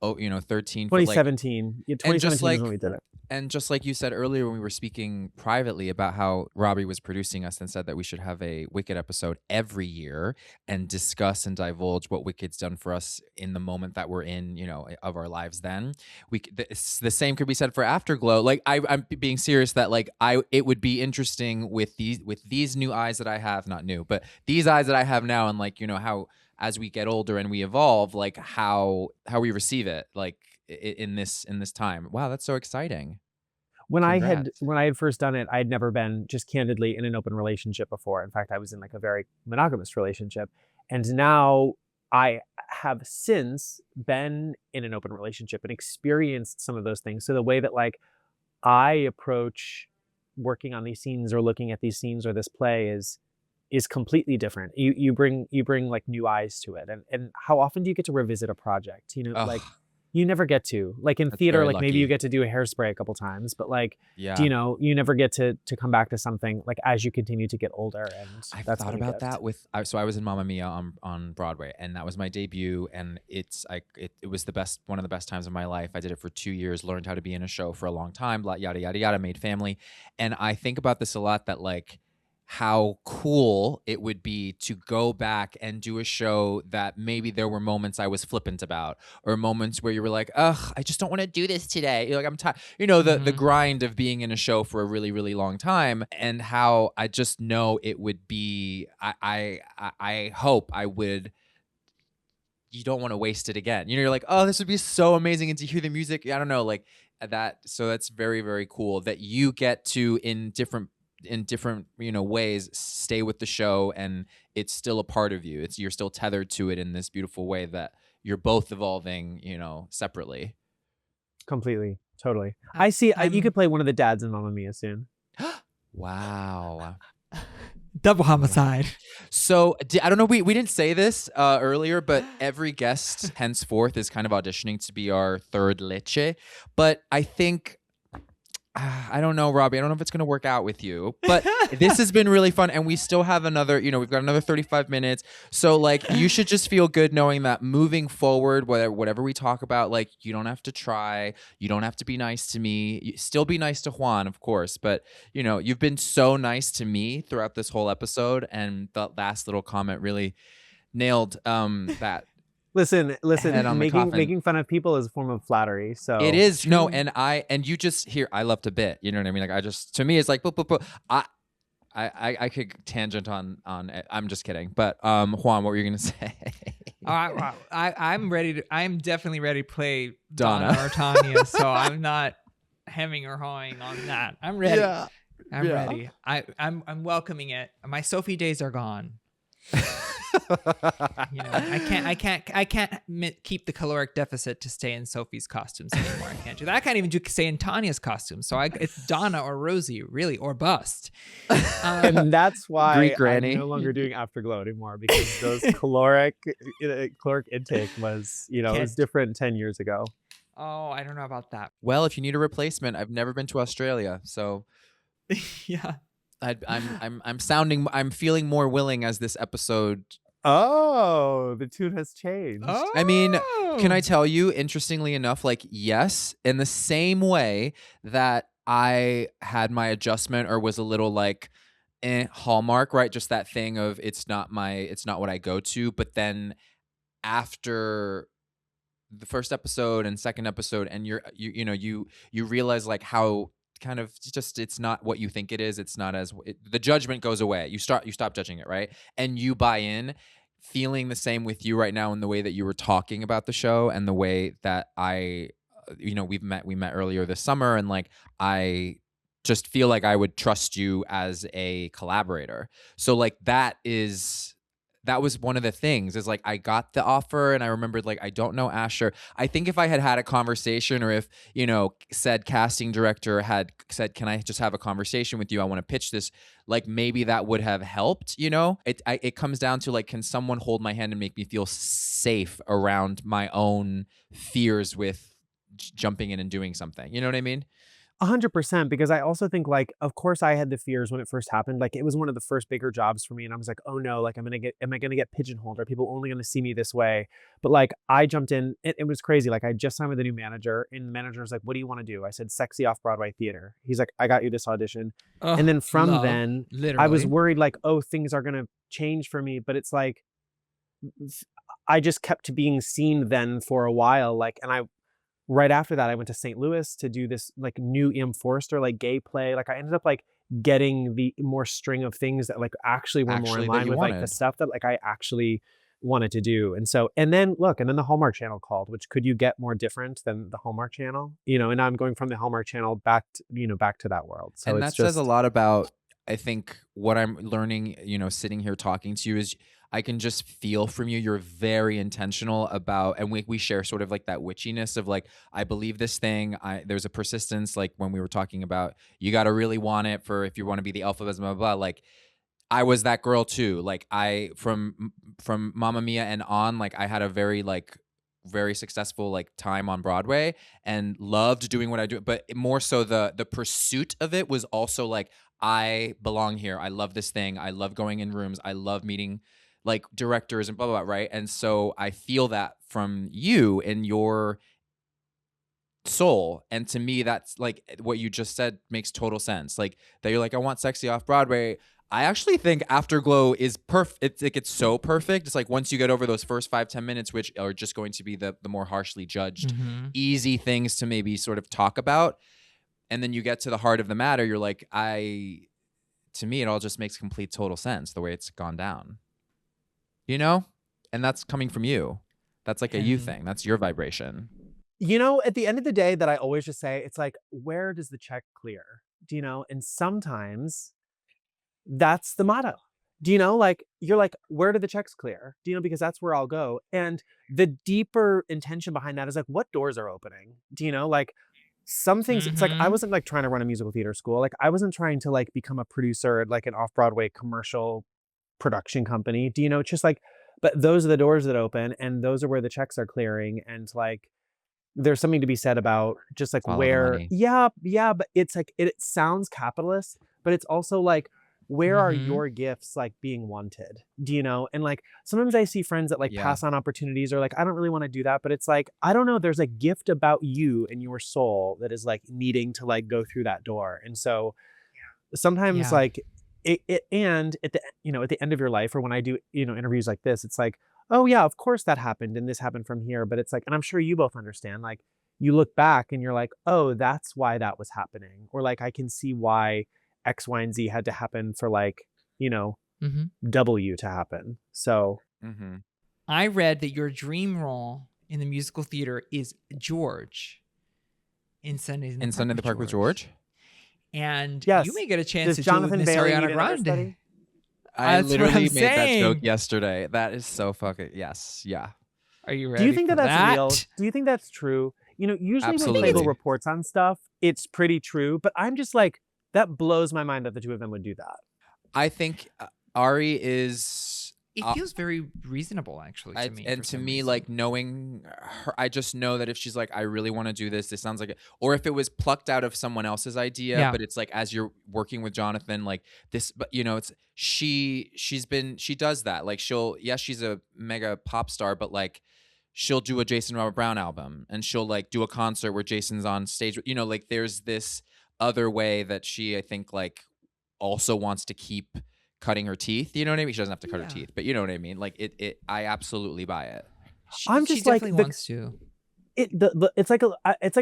13. 2017. Yeah, 2017 is when we did it. And just like you said earlier when we were speaking privately about how Robbie was producing us and said that we should have a Wicked episode every year and discuss and divulge what Wicked's done for us in the moment that we're in, of our lives then. The same could be said for Afterglow. Like I'm being serious that like it would be interesting with these new eyes that I have, not new, but these eyes that I have now, and like, how as we get older and we evolve, like how we receive it, like in this time. Wow, that's so exciting. When Congrats. I had first done it, I had never been just candidly in an open relationship before. In fact, I was in like a very monogamous relationship. And now I have since been in an open relationship and experienced some of those things. So the way that like I approach working on these scenes or looking at these scenes or this play is completely different. You bring like new eyes to it. And how often do you get to revisit a project? Like you never get to, like in theater, like maybe you get to do a Hairspray a couple times, but like, you never get to come back to something like as you continue to get older. And I've thought about that so I was in Mamma Mia on Broadway, and that was my debut. And it was one of the best times of my life. I did it for 2 years, learned how to be in a show for a long time, yada, yada, yada, made family. And I think about this a lot, that like, how cool it would be to go back and do a show that maybe there were moments I was flippant about, or moments where you were like, ugh, I just don't want to do this today. You're like, I'm tired. The grind of being in a show for a really, really long time, and how I just know it would be, I hope I would, you don't want to waste it again. You're like, oh, this would be so amazing. And to hear the music, I don't know, like that. So that's very, very cool that you get to, in different ways, stay with the show, and it's still a part of you. You're still tethered to it in this beautiful way that you're both evolving, separately. Completely. Totally. I see. You could play one of the dads in Mamma Mia soon. Wow. Double homicide. So I don't know. We didn't say this earlier, but every guest henceforth is kind of auditioning to be our third leche. But I think, I don't know, Robbie. I don't know if it's going to work out with you, but this has been really fun. And we still have another, we've got another 35 minutes. So like, you should just feel good knowing that moving forward, whatever we talk about, like, you don't have to try. You don't have to be nice to me. Still be nice to Juan, of course. But, you've been so nice to me throughout this whole episode. And the last little comment really nailed that. Listen, making fun of people is a form of flattery. So it is. No, and you just hear, I love to bit, you know what I mean? Like, to me, it's like, boop, boop, boop. I could tangent on it. I'm just kidding. But Juan, what were you going to say? I'm definitely ready to play Donna or Tanya. So I'm not hemming or hawing on that. I'm ready. Yeah. I'm ready. I'm welcoming it. My Sophie days are gone. I can't keep the caloric deficit to stay in Sophie's costumes anymore. I can't do that. I can't even stay in Tanya's costume. So it's Donna or Rosie, really, or bust. And that's why Granny. I'm no longer doing Afterglow anymore, because those caloric intake was, it was different 10 years ago. Oh, I don't know about that. Well, if you need a replacement, I've never been to Australia, so yeah. I'm feeling more willing as this episode. Oh, the tune has changed. Oh. I mean, can I tell you, interestingly enough, like, yes, in the same way that I had my adjustment or was a little like, Hallmark, right? Just that thing of it's not what I go to. But then after the first episode and second episode, and you realize like how kind of just it's not what you think it is. It's not the judgment goes away. You stop judging it, right? And you buy in, feeling the same with you right now in the way that you were talking about the show and the way that we met earlier this summer, and like I just feel like I would trust you as a collaborator. So like that was one of the things is like I got the offer and I remembered like I don't know Asher. I think if I had a conversation, or if, said casting director had said, can I just have a conversation with you? I want to pitch this. Like maybe that would have helped, It comes down to like, can someone hold my hand and make me feel safe around my own fears with jumping in and doing something? You know what I mean? 100%, because I also think like, of course I had the fears when it first happened. Like it was one of the first bigger jobs for me. And I was like, oh no, like am I going to get pigeonholed? Are people only going to see me this way? But like I jumped in, it was crazy. Like I just signed with a new manager, and the manager was like, what do you want to do? I said, sexy off-Broadway theater. He's like, I got you this audition. And then from then I was worried like, oh, things are going to change for me. But it's like, I just kept being seen then for a while. Like, and right after that, I went to St. Louis to do this like new E.M. Forster like gay play. Like I ended up like getting the more string of things that like actually were more in line with like the stuff that like I actually wanted to do. And then the Hallmark Channel called, which could you get more different than the Hallmark Channel? And I'm going from the Hallmark Channel back to that world. So and that says a lot about, I think, what I'm learning, sitting here talking to you is I can just feel from you, you're very intentional about, and we share sort of like that witchiness of like, I believe this thing. There's a persistence, like when we were talking about, you got to really want it for, if you want to be the Elphaba, blah, blah, blah. Like I was that girl too. Like from Mamma Mia and on, like I had a very successful like time on Broadway and loved doing what I do. But more so the pursuit of it was also like, I belong here. I love this thing. I love going in rooms. I love meeting like directors and blah, blah, blah, right? And so I feel that from you and your soul. And to me, that's like what you just said makes total sense. Like that you're like, I want sexy off Broadway. I actually think Afterglow is perfect. It's so perfect. It's like once you get over those first 5-10 minutes, which are just going to be the more harshly judged, easy things to maybe sort of talk about. And then you get to the heart of the matter. You're like, to me, it all just makes complete total sense the way it's gone down. And that's coming from you. That's like a you thing. That's your vibration. At the end of the day, that I always just say, it's like, where does the check clear? And sometimes that's the motto. Like you're like, where do the checks clear? Because that's where I'll go. And the deeper intention behind that is like, what doors are opening? Like some things, it's like, I wasn't like trying to run a musical theater school. Like I wasn't trying to like become a producer at like an off-Broadway commercial production company. It's just like, but those are the doors that open, and those are where the checks are clearing. And like, there's something to be said about just like where, but it's like, it sounds capitalist, but it's also like, where are your gifts like being wanted? And like, sometimes I see friends that like pass on opportunities, or like, I don't really want to do that, but it's like, I don't know, there's a gift about you and your soul that is like needing to like go through that door. And so sometimes like and at the end of your life, or when I do, interviews like this, it's like, oh yeah, of course that happened, and this happened from here. But it's like, and I'm sure you both understand, like you look back and you're like, oh, that's why that was happening. Or like, I can see why X, Y, and Z had to happen for like, W to happen. So I read that your dream role in the musical theater is George in Sundays in the Park with George. And you may get a chance to do Miss Ariana Grande. I literally made that joke yesterday. That is so fucking yeah. Are you ready? Do you think that's real? Do you think that's true? Usually when Paget reports on stuff, it's pretty true. But I'm just like, that blows my mind that the two of them would do that. I think Ari is. It feels very reasonable, actually, to me. And to me, like knowing her, I just know that if she's like, I really want to do this, this sounds like it. Or if it was plucked out of someone else's idea, but it's like, as you're working with Jonathan, like this, but it's she does that. Like she's a mega pop star, but like she'll do a Jason Robert Brown album, and she'll like do a concert where Jason's on stage. Like there's this other way that she, I think, like also wants to keep cutting her teeth. You know what I mean? She doesn't have to cut her teeth, but you know what I mean? Like I absolutely buy it. I'm just she definitely wants to. it's like a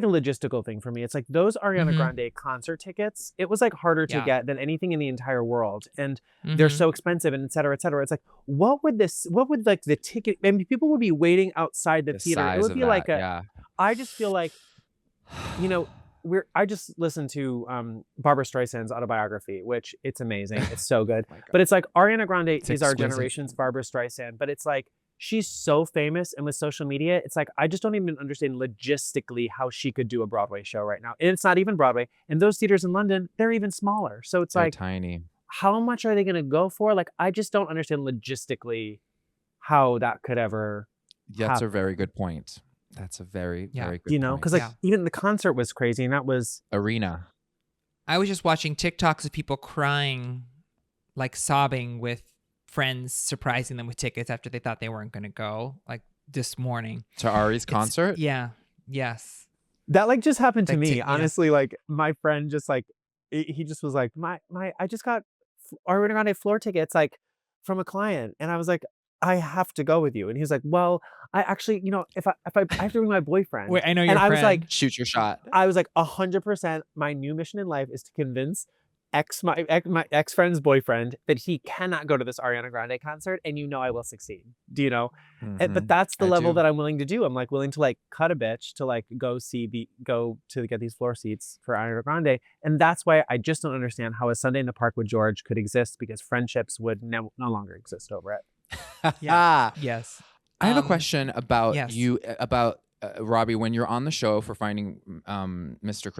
logistical thing for me. It's like those Ariana Mhm. Grande concert tickets. It was like harder to Yeah. get than anything in the entire world, and Mhm. they're so expensive, and et cetera, et cetera. It's like what would like the ticket? I mean, people would be waiting outside the The theater. It size would of be that, like yeah. I just feel like, you know, I just listened to Barbara Streisand's autobiography, which it's amazing. It's so good. My God. But it's like Ariana Grande It's is our exquisite. generation's Barbara Streisand, but it's like she's so famous, and with social media, it's like I just don't even understand logistically how she could do a Broadway show right now. And it's not even Broadway. And those theaters in London, they're even smaller. So it's They're like, tiny. how much are they going to go for? Like, I just don't understand logistically how that could ever That's a happen. very good point. That's a very, Yeah. very good You know, point. because like Yeah. even the concert was crazy, and that was Arena. I was just watching TikToks of people crying, like sobbing with friends surprising them with tickets after they thought they weren't going to go, like this morning. To Ari's It's- concert? Yeah. Yes. that like just happened to Like, me. yeah. Honestly, like my friend just like he just was like, my I just got Ariana Grande floor tickets like from a client, and I was like, I have to go with you. And he was like, well, I actually, you know, if I have to bring my boyfriend. Wait, I know your and I friend. was like, Shoot your shot. 100%. My new mission in life is to convince my ex friend's boyfriend that he cannot go to this Ariana Grande concert, and you know I will succeed. Do you know? But that's the I level do. that I'm willing to do. I'm like willing to like cut a bitch to like go to get these floor seats for Ariana Grande, and that's why I just don't understand how a Sunday in the Park with George could exist, because friendships would no longer exist over it. Yeah. Yes. I have a question about yes. you, about Robbie, when you're on the show for finding Mr.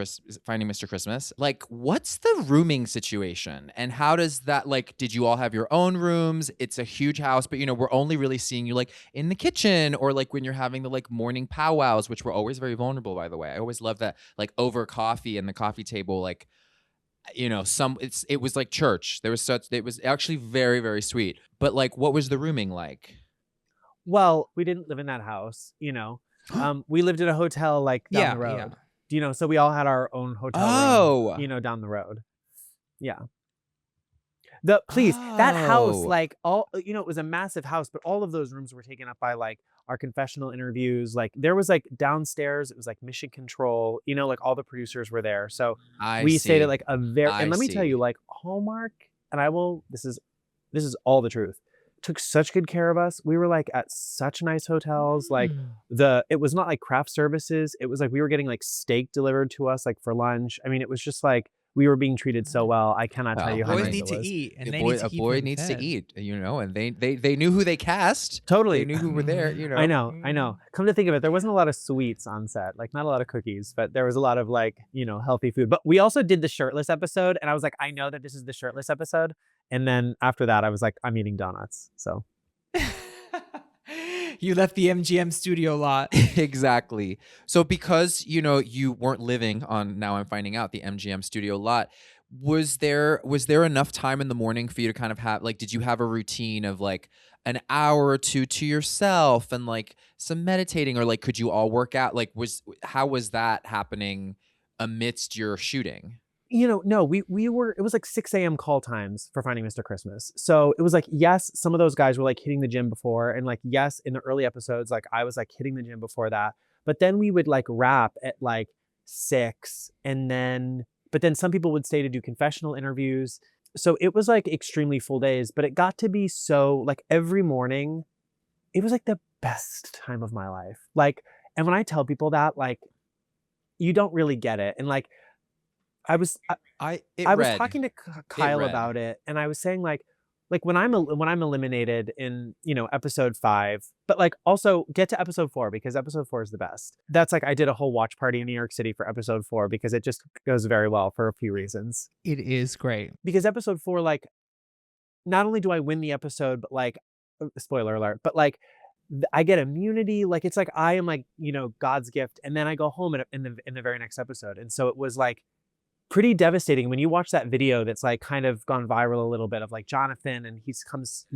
Christmas. Like, what's the rooming situation, and how does that, like, did you all have your own rooms? It's a huge house, but you know, we're only really seeing you like in the kitchen, or like when you're having the like morning powwows, which were always very vulnerable, by the way. I always love that, like over coffee and the coffee table, like, you know, it was like church. It was actually very, very sweet. But like, what was the rooming like? Well, we didn't live in that house, you know. We lived in a hotel like down Yeah, the road. yeah. You know, so we all had our own hotel room, you know, down the road. Yeah. That house, Oh. like all, you know, it was a massive house, but all of those rooms were taken up by like our confessional interviews. Like there was like downstairs, it was like mission control, you know, like all the producers were there. So we stayed see. at like a very, I and let me tell see. you, like Hallmark, and this is all the truth, took such good care of us. We were like at such nice hotels. Like it was not like craft services. It was like we were getting like steak delivered to us like for lunch. I mean, it was just like we were being treated so well. I cannot tell Well, you how Boys nice need it to was. eat, and A they boy, need to a keep boy them needs to fed. eat, you know, and they knew who they cast. Totally. They knew who were there, you know. I know. Come to think of it, there wasn't a lot of sweets on set, like not a lot of cookies, but there was a lot of like, you know, healthy food. But we also did the shirtless episode, and I was like, I know that this is the shirtless episode. And then after that, I was like, I'm eating donuts. So You left the MGM studio lot. Exactly. So because, you know, you weren't living on, now I'm finding out, the MGM studio lot, was there enough time in the morning for you to kind of have, like, did you have a routine of like an hour or two to yourself and like some meditating, or like could you all work out? Like how was that happening amidst your shooting? you know, no, we were, it was like 6 a.m. call times for Finding Mr. Christmas. So it was like, yes, some of those guys were like hitting the gym before. And like, yes, in the early episodes, like I was like hitting the gym before that. But then we would like wrap at like 6. But then some people would stay to do confessional interviews. So it was like extremely full days, but it got to be so like every morning, it was like the best time of my life. Like, and when I tell people that, like, you don't really get it. And like, I was talking to Kyle about it, and I was saying like when I'm eliminated in, you know, episode 5, but like also get to episode 4, because episode 4 is the best. That's like, I did a whole watch party in New York City for episode 4 because it just goes very well for a few reasons. It is great. Because episode 4, like, not only do I win the episode, but like, spoiler alert, but like I get immunity. Like it's like I am like, you know, God's gift, and then I go home in the very next episode. And so it was like pretty devastating when you watch that video that's like kind of gone viral a little bit of like Jonathan, and he's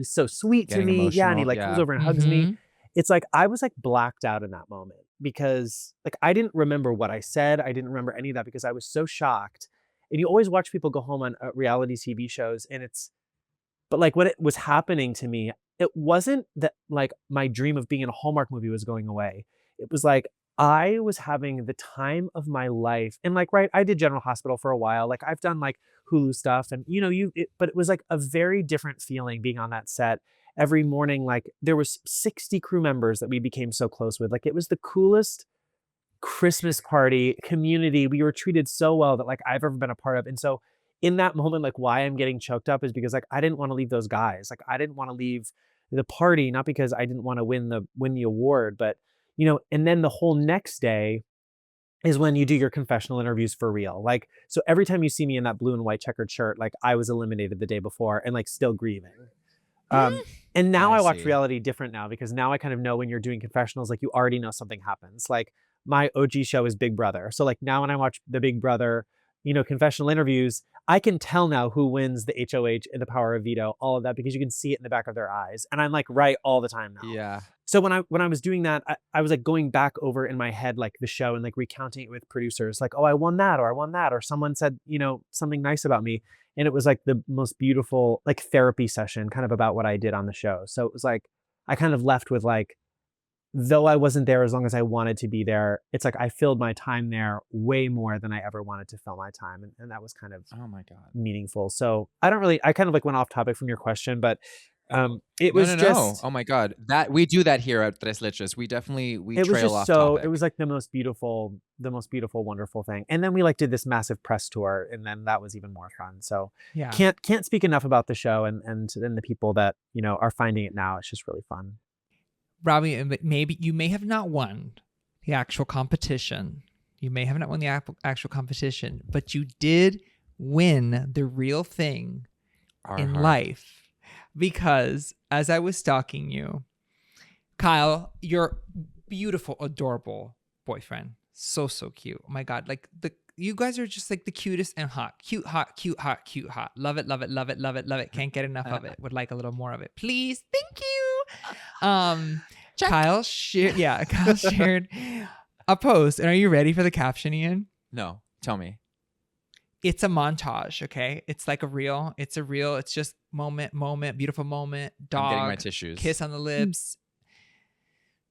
so sweet to me. Yeah. And he like comes over and hugs me. It's like, I was like blacked out in that moment because like, I didn't remember what I said. I didn't remember any of that because I was so shocked. And you always watch people go home on reality TV shows, and but like what it was happening to me, it wasn't that like my dream of being in a Hallmark movie was going away. It was like, I was having the time of my life. And like, right, I did General Hospital for a while. Like I've done like Hulu stuff and but it was like a very different feeling being on that set every morning. Like there was 60 crew members that we became so close with. Like it was the coolest Christmas party community. We were treated so well that like I've ever been a part of. And so in that moment, like why I'm getting choked up is because like I didn't want to leave those guys. Like I didn't want to leave the party, not because I didn't want to win the award, but and then the whole next day is when you do your confessional interviews for real. Like, so every time you see me in that blue and white checkered shirt, like I was eliminated the day before and like still grieving. And now I watch see. reality different now because now I kind of know when you're doing confessionals, like you already know something happens. Like my OG show is Big Brother. So like now when I watch the Big Brother, confessional interviews, I can tell now who wins the HOH and the power of veto, all of that, because you can see it in the back of their eyes. And I'm like right all the time now. Yeah. So when I was doing that, I was like going back over in my head, like the show and like recounting it with producers, like, oh, I won that, or someone said, something nice about me. And it was like the most beautiful, like therapy session kind of about what I did on the show. So it was like, I kind of left with like, though I wasn't there as long as I wanted to be there, it's like I filled my time there way more than I ever wanted to fill my time. And that was kind of Oh my God. meaningful. So I kind of like went off topic from your question, but it was No. just, Oh my God. That we do that here at Tres Leches. We it was trail just off so, topic. it was like the most beautiful, wonderful thing. And then we like did this massive press tour, and then that was even more fun. So Yeah. can't speak enough about the show and the people that, are finding it now. It's just really fun. Robbie, maybe you may have not won the actual competition. You may have not won the actual competition, but you did win the real thing in life. Because as I was stalking you, Kyle, your beautiful, adorable boyfriend, so cute. Oh my God, like you guys are just like the cutest and hot, cute, hot, cute, hot, cute, hot. Love it, love it, love it, love it, love it. Can't get enough of it. Would like a little more of it, please. Thank you. Kyle shared a post, and are you ready for the caption, Ian? No, tell me. It's a montage, okay? It's like a reel. It's just moment, beautiful moment, dog, I'm getting my tissues. kiss on the lips,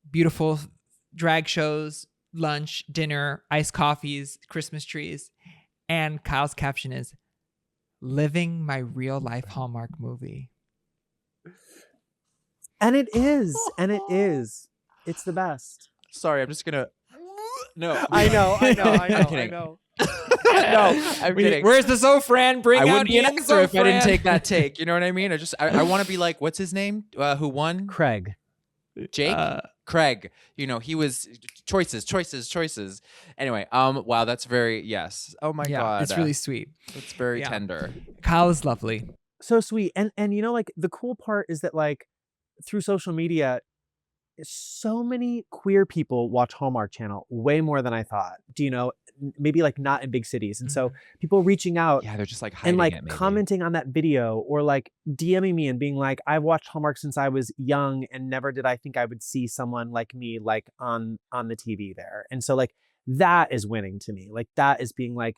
beautiful drag shows, lunch, dinner, iced coffees, Christmas trees. And Kyle's caption is, living my real life Hallmark movie. And it is. It's the best. Sorry, I'm just gonna. No, I know. I'm kidding. No, I'm kidding. Where's the Sofran? Bring I out wouldn't be an Ian actor if I didn't Sofran. take that take. You know what I mean? I want to be like, what's his name? Who won? Craig. Jake? Craig. He was choices. Anyway, wow, that's very, yes. Oh my God. It's really sweet. It's very tender. Kyle is lovely. So sweet. And like the cool part is that like through social media, so many queer people watch Hallmark Channel way more than I thought. Maybe like not in big cities. And so people reaching out Yeah, they're just like hiding and like it, maybe. commenting on that video or like DMing me and being like, I've watched Hallmark since I was young and never did I think I would see someone like me like on the TV there. And so like that is winning to me. Like that is being like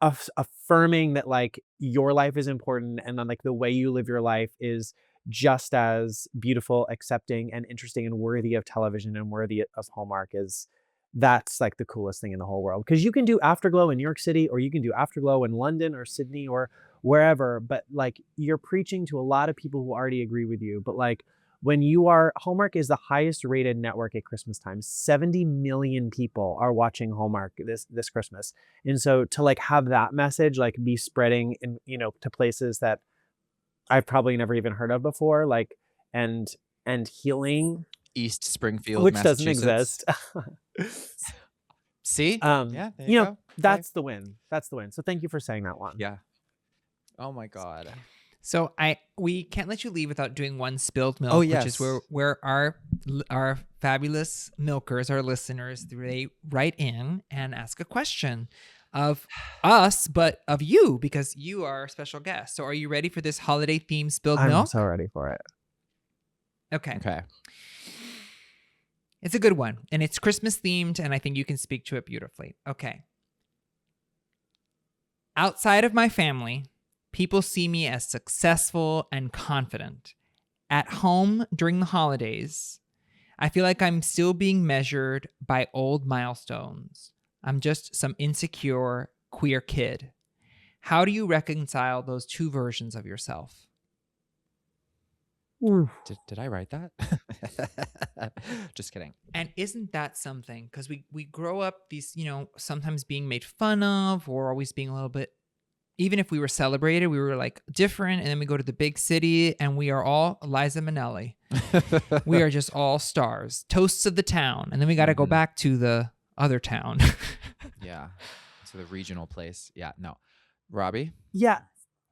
affirming that like your life is important and then like the way you live your life is just as beautiful, accepting, and interesting and worthy of television and worthy of Hallmark. That's like the coolest thing in the whole world. Because you can do Afterglow in New York City, or you can do Afterglow in London or Sydney or wherever, but like you're preaching to a lot of people who already agree with you. But like when Hallmark is the highest rated network at Christmas time. 70 million people are watching Hallmark this Christmas. And so to like have that message like be spreading in, to places that I've probably never even heard of before, like and healing East Springfield, which doesn't exist. See? Yeah, there you go. That's the win. So thank you for saying that one. Yeah. Oh my God. So we can't let you leave without doing one spilled milk, Oh, which is yes. where our fabulous milkers, our listeners, they write in and ask a question of us, but of you, because you are a special guest. So are you ready for this holiday themed spilled milk? I'm so ready for it. Okay. It's a good one, and it's Christmas themed, and I think you can speak to it beautifully. Okay. Outside of my family, people see me as successful and confident. At home during the holidays, I feel like I'm still being measured by old milestones. I'm just some insecure queer kid. How do you reconcile those two versions of yourself? Did I write that? Just kidding. And isn't that something? Because we grow up these, sometimes being made fun of or always being a little bit, even if we were celebrated, we were like different. And then we go to the big city and we are all Liza Minnelli. We are just all stars, toasts of the town. And then we got to go back to the other town. Yeah. To the regional place. Yeah. No. Robbie? Yeah.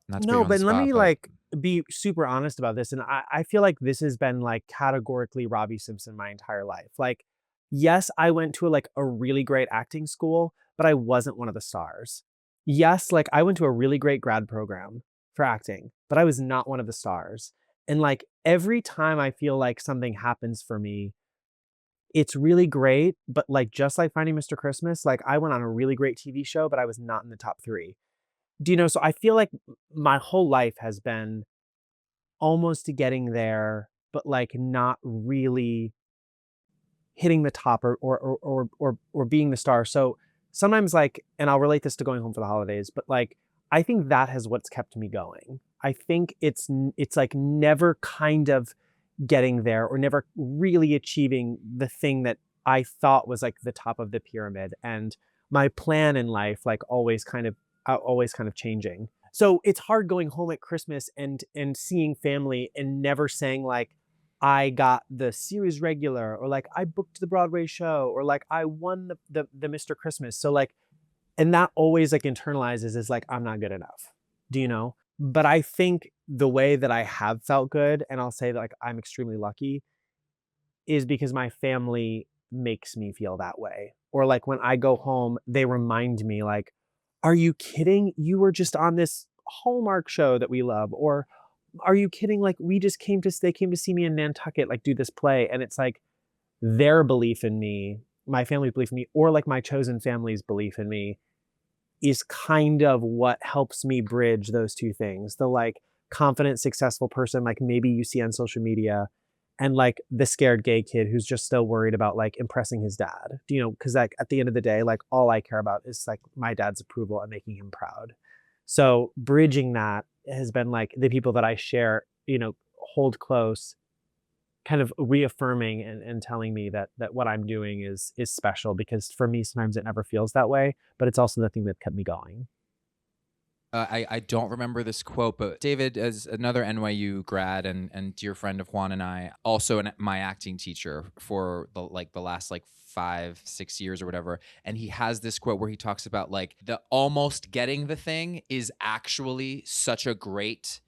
Not to put you on but the let spot, me but- be super honest about this. And I feel like this has been like categorically Robbie Simpson my entire life. Like, yes, I went to a really great acting school, but I wasn't one of the stars. Yes, like I went to a really great grad program for acting, but I was not one of the stars. And like every time I feel like something happens for me, it's really great. But like, just like Finding Mr. Christmas, like I went on a really great TV show, but I was not in the top 3. Do you know? So I feel like my whole life has been almost getting there, but like not really hitting the top or being the star. So sometimes like, and I'll relate this to going home for the holidays, but like I think that has what's kept me going. I think it's like never kind of getting there or never really achieving the thing that I thought was like the top of the pyramid, and my plan in life like always kind of changing. So it's hard going home at Christmas and seeing family and never saying like, I got the series regular, or like I booked the Broadway show, or like I won the Mr. Christmas. So like, and that always like internalizes is like, I'm not good enough. Do you know? But I think the way that I have felt good, and I'll say that like I'm extremely lucky, is because my family makes me feel that way. Or like when I go home, they remind me like, are you kidding? You were just on this Hallmark show that we love. Or are you kidding? Like they came to see me in Nantucket, like do this play. And it's like their belief in me, my family's belief in me, or like my chosen family's belief in me is kind of what helps me bridge those two things. The like confident, successful person, like maybe you see on social media, and like the scared gay kid who's just still worried about like impressing his dad. Do you know? Because like at the end of the day, like all I care about is like my dad's approval and making him proud. So bridging that has been like the people that I share, hold close, kind of reaffirming and telling me that what I'm doing is special, because for me, sometimes it never feels that way, but it's also the thing that kept me going. I don't remember this quote, but David, as another NYU grad and dear friend of Juan and I, also my acting teacher for the last 5-6 years or whatever, and he has this quote where he talks about like the almost getting the thing is actually such a great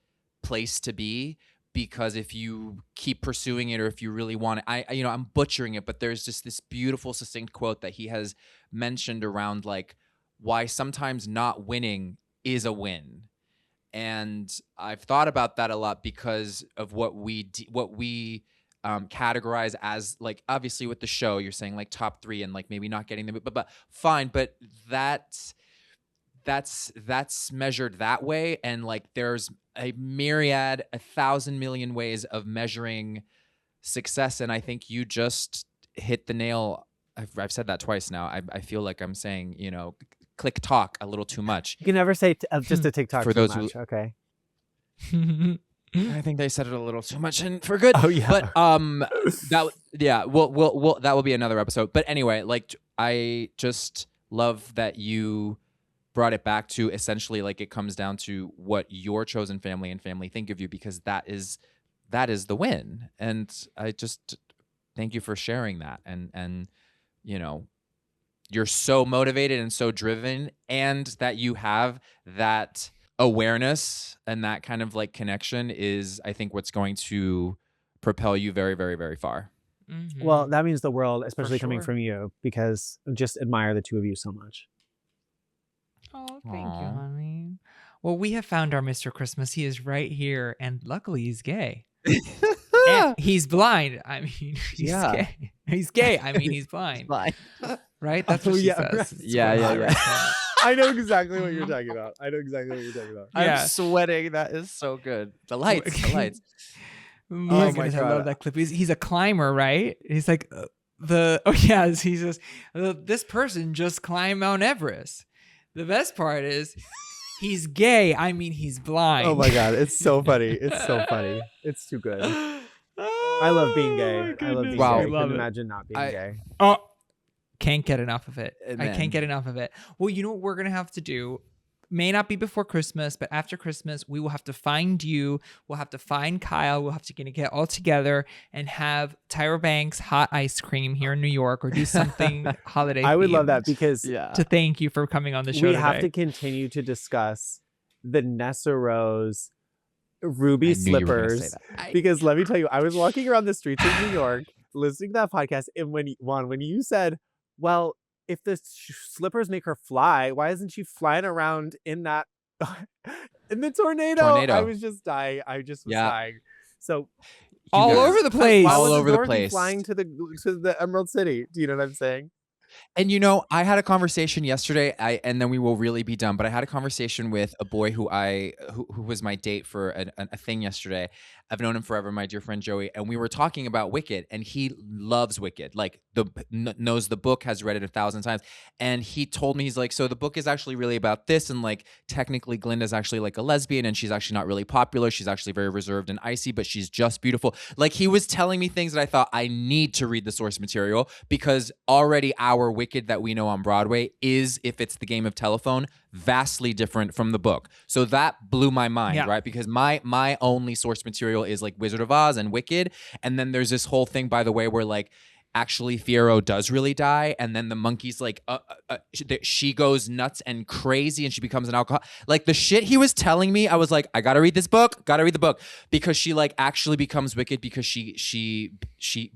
place to be, because if you keep pursuing it, or if you really want it, I'm butchering it, but there's just this beautiful succinct quote that he has mentioned around like why sometimes not winning is a win. And I've thought about that a lot because of what we categorize as, like, obviously with the show, you're saying like top 3 and like maybe not getting them, but fine. But that's measured that way. And like, there's a myriad, 1,000 million ways of measuring success. And I think you just hit the nail. I've said that twice now. I feel like I'm saying, click talk a little too much. You can never say just a TikTok for too those much. Okay. I think they said it a little too much and for good. Oh yeah. But that will be another episode. But anyway, like I just love that you brought it back to essentially like it comes down to what your chosen family and family think of you, because that is the win. And I just thank you for sharing that. And you're so motivated and so driven, and that you have that awareness and that kind of like connection is, I think, what's going to propel you very, very, very far. Mm-hmm. Well, that means the world, especially coming sure. from you, because I just admire the two of you so much. Oh, thank you, Aw. honey. Well, we have found our Mr. Christmas. He is right here, and luckily he's gay. And he's blind. I mean, he's gay. He's gay. I mean, he's blind. Right? That's what she says. right. Yeah. I know exactly what you're talking about. Yeah. I'm sweating. That is so good. The lights. My my goodness, I God. love that clip. He's a climber, right? He's like he says this person just climbed Mount Everest. The best part is he's gay. I mean, he's blind. Oh my God, it's so funny. It's so funny. It's too good. I love being gay. I love being Wow. gay. I We love couldn't it. imagine not being gay. Oh, can't get enough of it. I Man. can't get enough of it. Well, you know what we're gonna have to do? May not be before Christmas, but after Christmas, we will have to find you. We'll have to find Kyle. We'll have to get all together and have Tyra Banks hot ice cream here in New York, or do something holiday. I would love themed that because to thank you for coming on the show. we have today. to continue to discuss the Nessa Rose ruby I knew you were gonna say slippers. that. Because let me tell you, I was walking around the streets of New York listening to that podcast, and when you said, well, if the slippers make her fly, why isn't she flying around in that in the tornado? I was just dying. I just was dying. So all guys- over the place. why All wasn't over the Dorothy place. flying to the Emerald City. Do you know what I'm saying? And I had a conversation yesterday, and then we will really be done. But I had a conversation with a boy who was my date for a thing yesterday. I've known him forever, my dear friend Joey, and we were talking about Wicked, and he loves Wicked, like knows the book, has read it 1,000 times, and he told me, he's like, so the book is actually really about this, and like technically Glinda's actually like a lesbian, and she's actually not really popular. She's actually very reserved and icy, but she's just beautiful. Like he was telling me things that I thought I need to read the source material, because already our Wicked that we know on Broadway is, if it's the game of telephone, vastly different from the book. So that blew my mind, right? Because my only source material is like Wizard of Oz and Wicked, and then there's this whole thing, by the way, where like actually Fiyero does really die, and then the monkey's like she goes nuts and crazy, and she becomes an alcoholic. Like the shit he was telling me, I was like, I gotta read this book, gotta read the book, because she like actually becomes Wicked, because she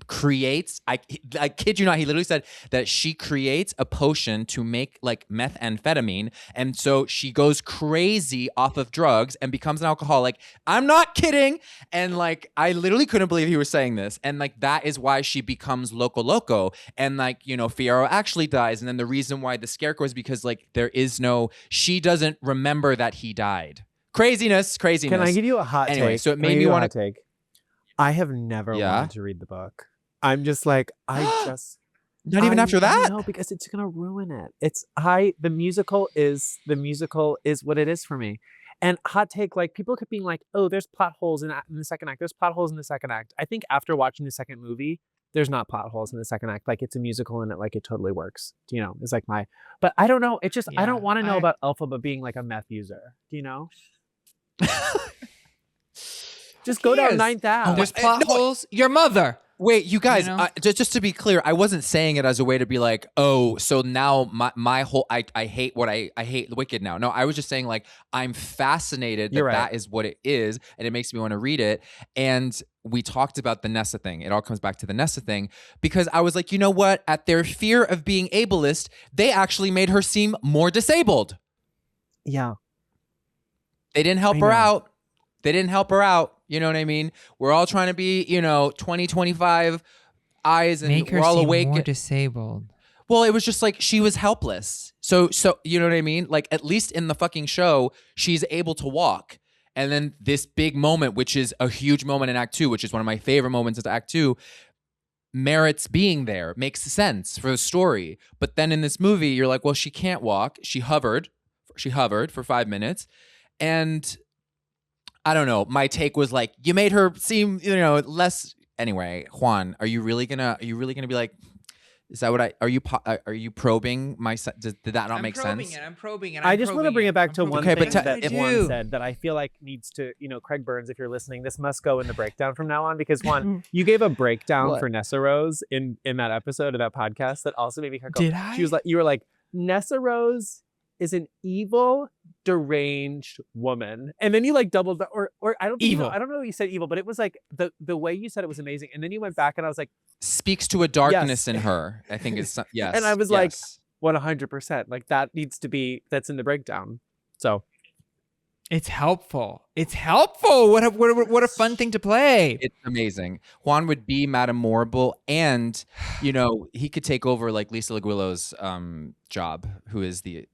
creates, I kid you not, he literally said that she creates a potion to make like methamphetamine, and so she goes crazy off of drugs and becomes an alcoholic. I'm not kidding. And like I literally couldn't believe he was saying this, and like that is why she becomes Loco, and like Fiyero actually dies, and then the reason why the Scarecrow is because like she doesn't remember that he died. Craziness. Can I give you a hot anyway, take? so it made me want to take. I have never wanted to read the book. I'm just like, not even after that? No, because it's gonna ruin it. The musical is what it is for me. And hot take, like people kept being like, oh, there's plot holes in the second act. There's plot holes in the second act. I think after watching the second movie, there's not plot holes in the second act. Like it's a musical and it totally works. It's like but I don't know. It's just, I don't want to know about Elphaba being like a meth user. Do you know? Just go down Ninth Ave. There's plot holes. Your mother. Wait, you guys, just to be clear, I wasn't saying it as a way to be like, oh, so now my whole, I hate I hate Wicked now. No, I was just saying like, I'm fascinated that that is what it is, and it makes me want to read it. And we talked about the Nessa thing. It all comes back to the Nessa thing, because I was like, you know what? At their fear of being ableist, they actually made her seem more disabled. Yeah. They didn't help her out. They didn't help her out. You know what I mean? We're all trying to be, 2025 eyes, and make her we're all seem awake. More disabled. Well, it was just like she was helpless. So you know what I mean? Like at least in the fucking show, she's able to walk. And then this big moment, which is a huge moment in Act 2, which is one of my favorite moments of Act 2, merits being there, makes sense for the story. But then in this movie, you're like, well, she can't walk. She hovered for 5 minutes. And I don't know. My take was like, you made her seem, less. Anyway, Juan, are you really gonna be like, is that what are you probing my? Did that not make sense? I'm probing it. I just want to bring it back to one thing that Juan said that I feel like needs to, Craig Burns, if you're listening, this must go in the breakdown from now on, because Juan, you gave a breakdown for Nessa Rose in that episode of that podcast that also made me kind of go. Did I? She was like, you were like, Nessa Rose is an evil, deranged woman, and then you like doubled or I don't think evil. I don't know if you said evil, but it was like the way you said it was amazing, and then you went back and I was like, speaks to a darkness in her. I think it's yes. And I was like, 100%. Like that's in the breakdown. So it's helpful. It's helpful. What a fun thing to play. It's amazing. Juan would be Madame Morrible, and he could take over like Lisa Laguillo's job, who is the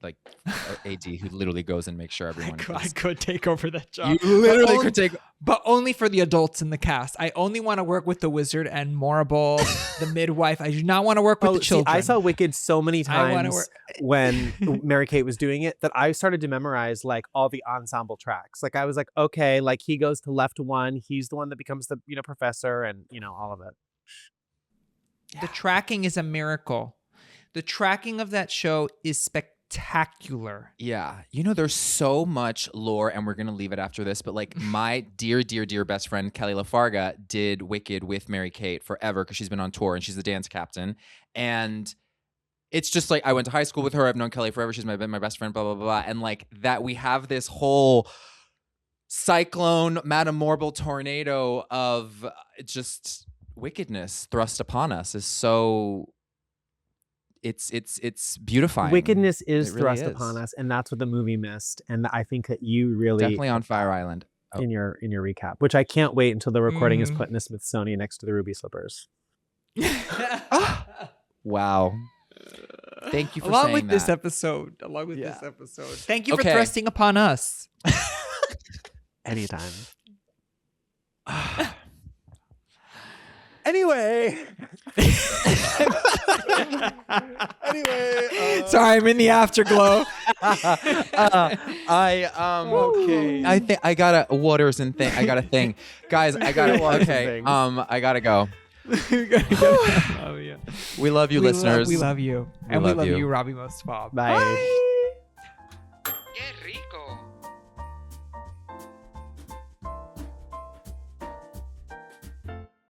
AD who literally goes and makes sure everyone. I could take over that job. You literally could take, but only for the adults in the cast. I only want to work with the wizard and Morrible, the midwife. I do not want to work with the children. I saw Wicked so many times when Mary Kate was doing it that I started to memorize like all the ensemble tracks. Like I was like, okay, like he goes to left one, he's the one that becomes the professor, and all of it. The tracking is a miracle. The tracking of that show is spectacular. Yeah. There's so much lore, and we're going to leave it after this, but like my dear, dear, dear best friend, Kelly LaFarga, did Wicked with Mary Kate forever because she's been on tour and she's the dance captain. And it's just like, I went to high school with her. I've known Kelly forever. She's been my best friend, blah, blah, blah. And like that we have this whole cyclone, Madame Morrible tornado of just wickedness thrust upon us is so... It's beautifying. Wickedness is really thrust upon us, and that's what the movie missed. And I think that you really definitely on Fire Island in your recap, which I can't wait until the recording is put in the Smithsonian next to the ruby slippers. Wow. Thank you for along saying with that. this episode. Thank you for thrusting upon us. Anytime. Anyway. Sorry, I'm in the Afterglow. Okay. I think I got a waters and thing. I got a thing, guys. I got it. Okay. I gotta go. Oh yeah. We love you, listeners. We love you, and we love you, Robbie most of all. Bye.